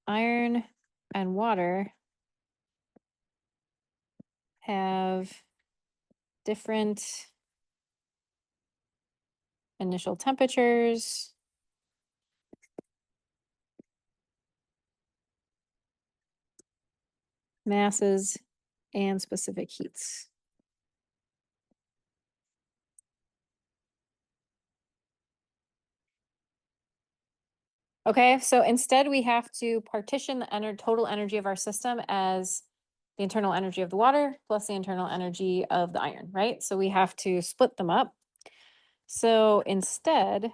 iron and water have different initial temperatures, masses, and specific heats. Okay, so instead we have to partition the total energy of our system as the internal energy of the water plus the internal energy of the iron, right? So we have to split them up. So instead,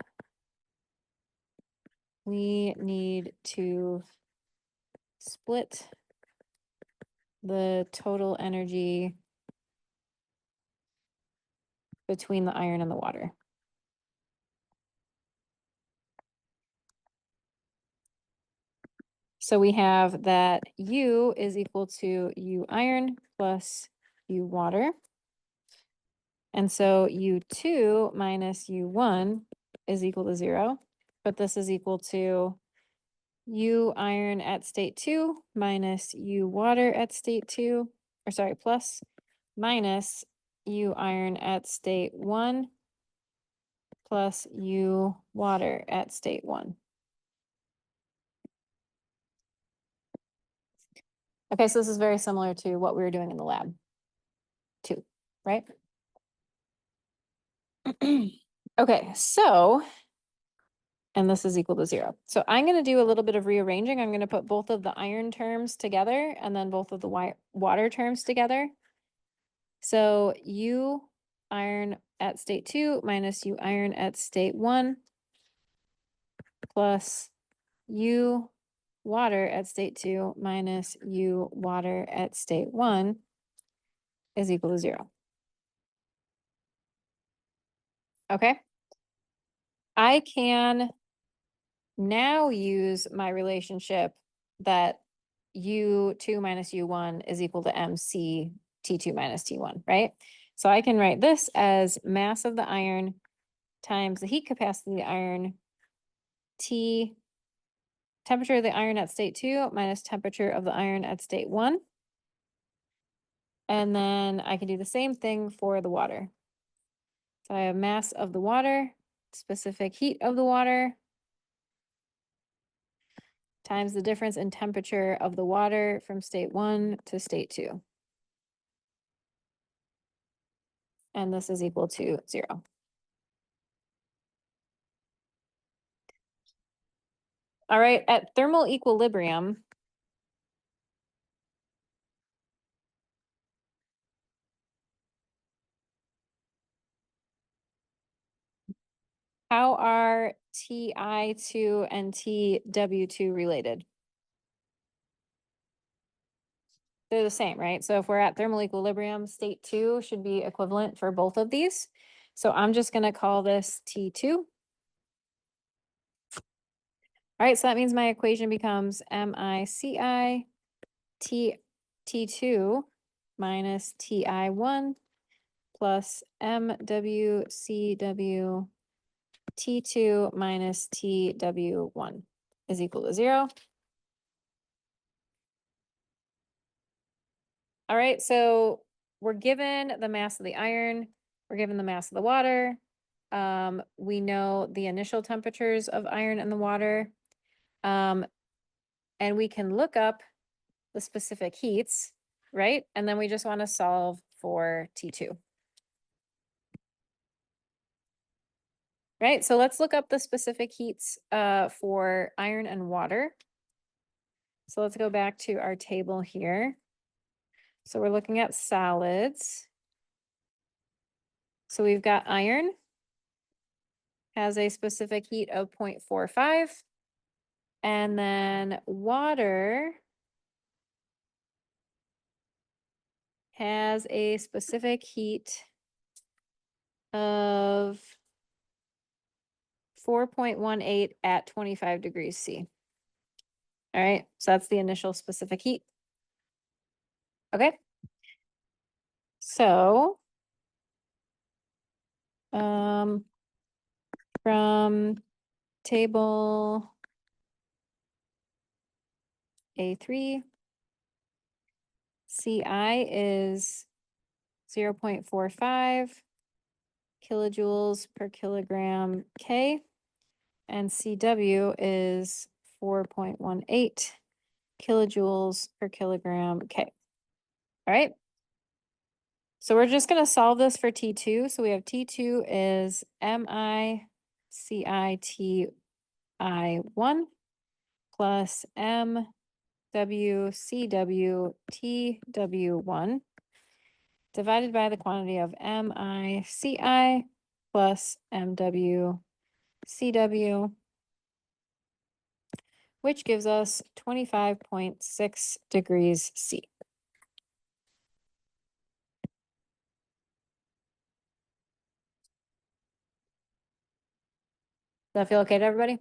we need to split the total energy between the iron and the water. So we have that U is equal to U iron plus U water. And so U2 minus U1 is equal to 0, but this is equal to U iron at state 2 minus U water at state 2 or sorry, plus minus U iron at state 1 plus U water at state 1. Okay, so this is very similar to what we were doing in the lab too, right? Okay, so, and this is equal to 0. So I'm going to do a little bit of rearranging. I'm going to put both of the iron terms together and then both of the water terms together. So U iron at state 2 minus U iron at state 1 plus U water at state 2 minus U water at state 1 is equal to 0. Okay. I can now use my relationship that U2 minus U1 is equal to MC T2 minus T1, right? So I can write this as mass of the iron times the heat capacity of the iron, T, temperature of the iron at state 2 minus temperature of the iron at state 1. And then I can do the same thing for the water. So I have mass of the water, specific heat of the water, times the difference in temperature of the water from state 1 to state 2. And this is equal to 0. All right, at thermal equilibrium, how are Ti2 and Tw2 related? They're the same, right? So if we're at thermal equilibrium, state 2 should be equivalent for both of these. So I'm just going to call this T2. All right, so that means my equation becomes MICI T2 minus TI1 plus MWCW T2 minus TW1 is equal to 0. All right, so we're given the mass of the iron, we're given the mass of the water. We know the initial temperatures of iron and the water. And we can look up the specific heats, right? And then we just want to solve for T2. Right, so let's look up the specific heats for iron and water. So let's go back to our table here. So we're looking at solids. So we've got iron has a specific heat of 0.45. And then water has a specific heat of 4.18 at 25 degrees C. All right, so that's the initial specific heat. Okay. So, from table A3, CI is 0.45 kilojoules per kilogram K, and CW is 4.18 kilojoules per kilogram K. All right. So we're just going to solve this for T2. So we have T2 is MICITI1 plus MWCWTW1 divided by the quantity of MICI plus MWCW, which gives us 25.6 degrees C. Does that feel okay to everybody?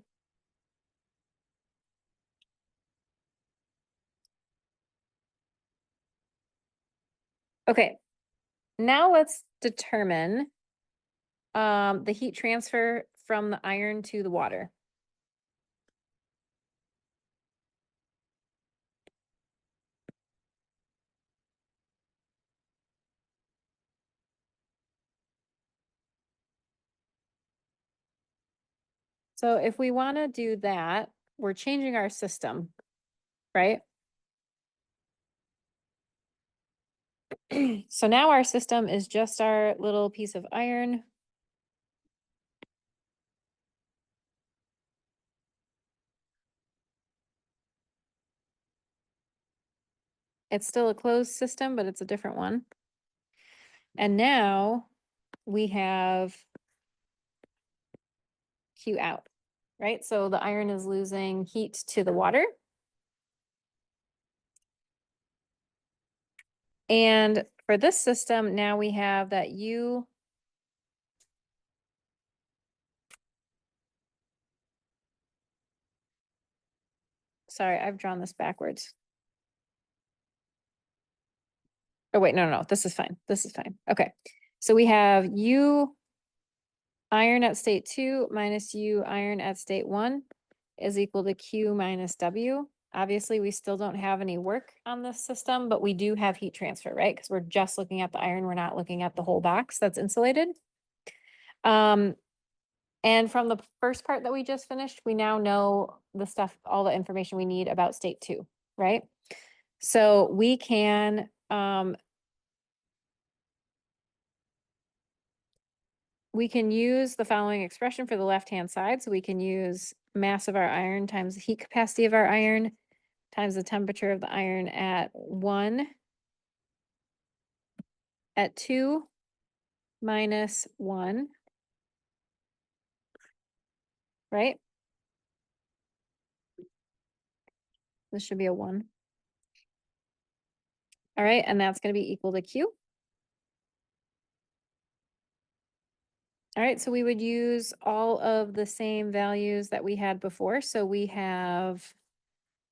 Okay, now let's determine the heat transfer from the iron to the water. So if we want to do that, we're changing our system, right? So now our system is just our little piece of iron. It's still a closed system, but it's a different one. And now we have Q out, right? So the iron is losing heat to the water. And for this system, now we have that U sorry, I've drawn this backwards. Oh, wait, no, this is fine. This is fine. Okay. So we have U iron at state 2 minus U iron at state 1 is equal to Q minus W. Obviously, we still don't have any work on this system, but we do have heat transfer, right? Because we're just looking at the iron. We're not looking at the whole box that's insulated. And from the first part that we just finished, we now know the stuff, all the information we need about state 2, right? So we can use the following expression for the left-hand side. So we can use mass of our iron times the heat capacity of our iron times the temperature of the iron at 1, at 2, minus 1, right? This should be a 1. All right, and that's going to be equal to Q. All right, so we would use all of the same values that we had before. So we have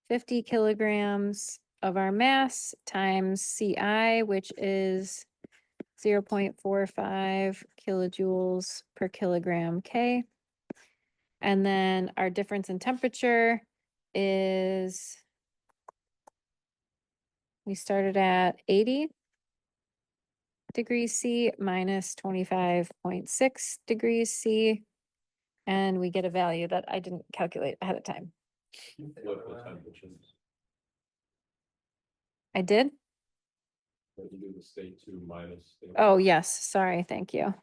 50 kilograms of our mass times CI, which is 0.45 kilojoules per kilogram K. And then our difference in temperature is, we started at 80 degrees C minus 25.6 degrees C. And we get a value that I didn't calculate ahead of time. What the temperatures? I did? What you do the state 2 minus. state Oh, one. yes. Sorry. Thank you.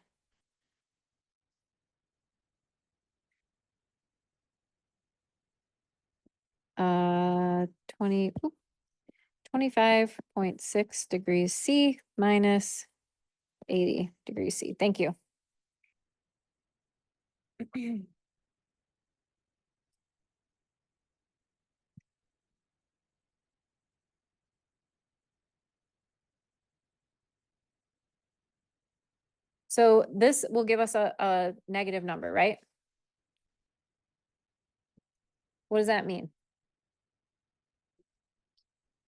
Uh, 25.6 degrees C minus 80 degrees C. Thank you. So this will give us a negative number, right? What does that mean?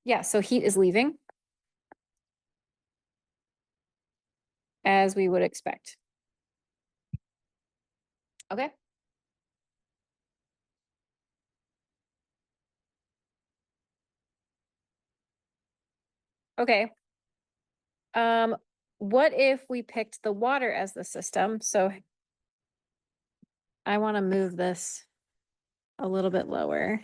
Yeah, so heat is leaving, as we would expect. Okay. Okay. What if we picked the water as the system? So I want to move this a little bit lower.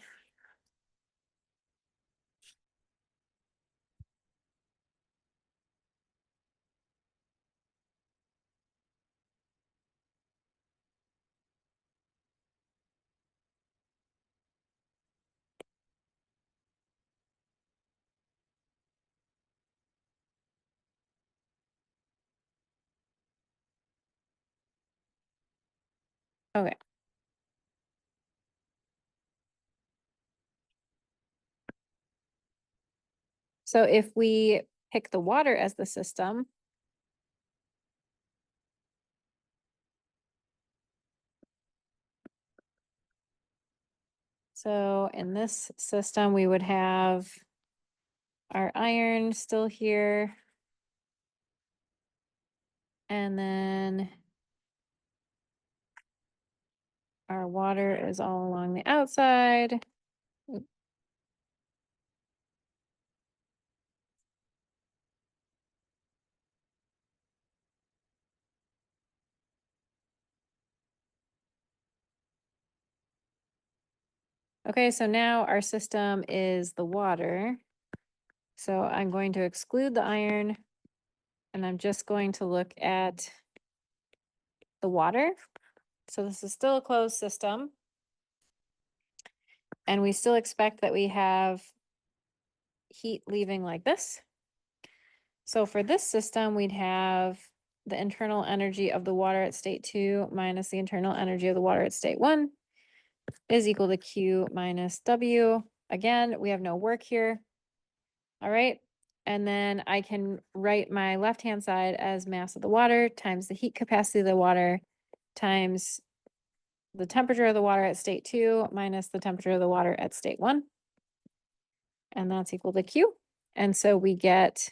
Okay. So if we pick the water as the system, so in this system, we would have our iron still here. And then our water is all along the outside. Okay, so now our system is the water. So I'm going to exclude the iron and I'm just going to look at the water. So this is still a closed system. And we still expect that we have heat leaving like this. So for this system, we'd have the internal energy of the water at state 2 minus the internal energy of the water at state 1 is equal to Q minus W. Again, we have no work here. All right. And then I can write my left-hand side as mass of the water times the heat capacity of the water times the temperature of the water at state 2 minus the temperature of the water at state 1. And that's equal to Q. And so we get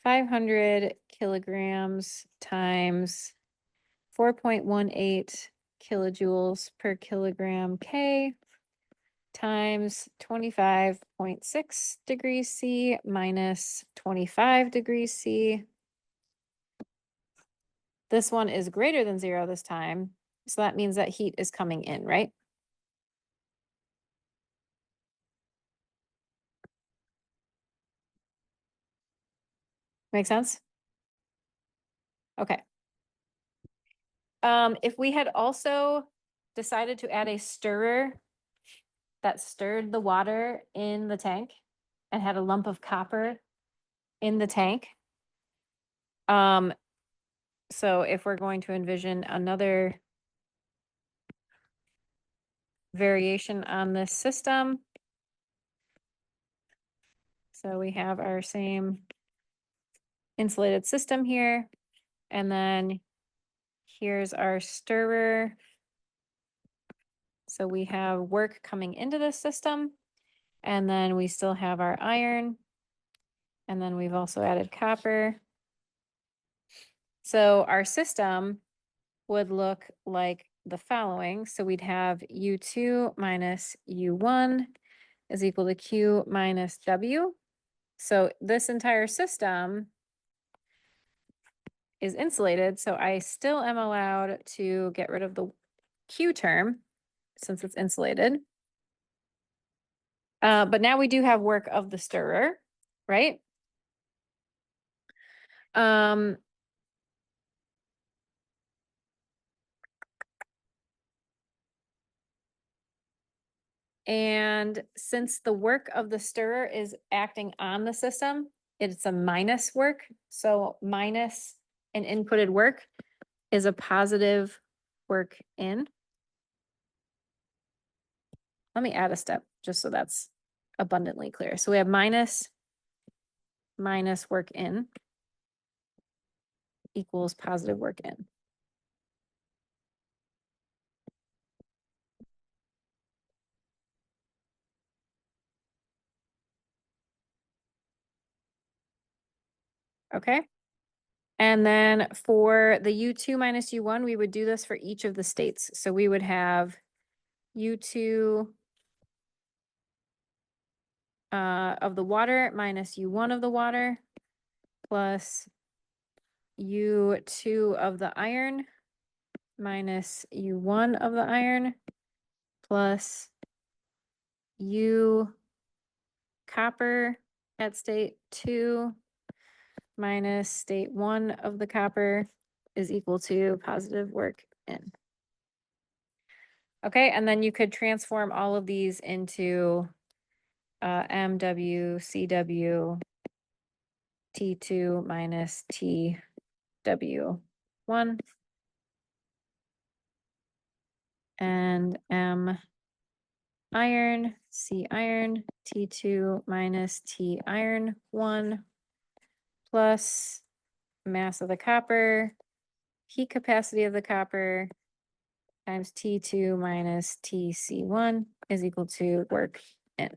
500 kilograms times 4.18 kilojoules per kilogram K times 25.6 degrees C minus 25 degrees C. This one is greater than 0 this time. So that means that heat is coming in, right? Make sense? Okay. If we had also decided to add a stirrer that stirred the water in the tank and had a lump of copper in the tank. So if we're going to envision another variation on this system, so we have our same insulated system here, and then here's our stirrer. So we have work coming into this system, and then we still have our iron, and then we've also added copper. So our system would look like the following. So we'd have U2 minus U1 is equal to Q minus W. So this entire system is insulated, so I still am allowed to get rid of the Q term since it's insulated. But now we do have work of the stirrer, right? And since the work of the stirrer is acting on the system, it's a minus work. So minus an inputted work is a positive work in. Let me add a step just so that's abundantly clear. So we have minus work in equals positive work in. Okay. And then for the U2 minus U1, we would do this for each of the states. So we would have U2 of the water minus U1 of the water plus U2 of the iron minus U1 of the iron plus U copper at state 2 minus state 1 of the copper is equal to positive work in. Okay, and then you could transform all of these into MW, CW, T2 minus TW1, and M iron, C iron, T2 minus T iron 1, plus mass of the copper, heat capacity of the copper, times T2 minus TC1 is equal to work in.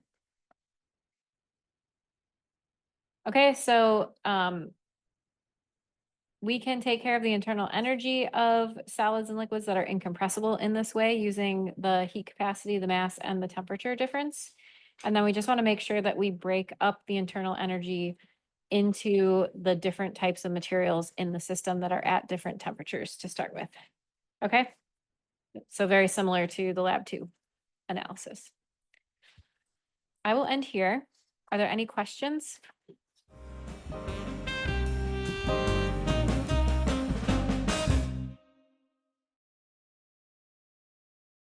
Okay, so we can take care of the internal energy of solids and liquids that are incompressible in this way using the heat capacity, the mass, and the temperature difference. And then we just want to make sure that we break up the internal energy into the different types of materials in the system that are at different temperatures to start with. Okay? So very similar to the lab 2 analysis. I will end here. Are there any questions?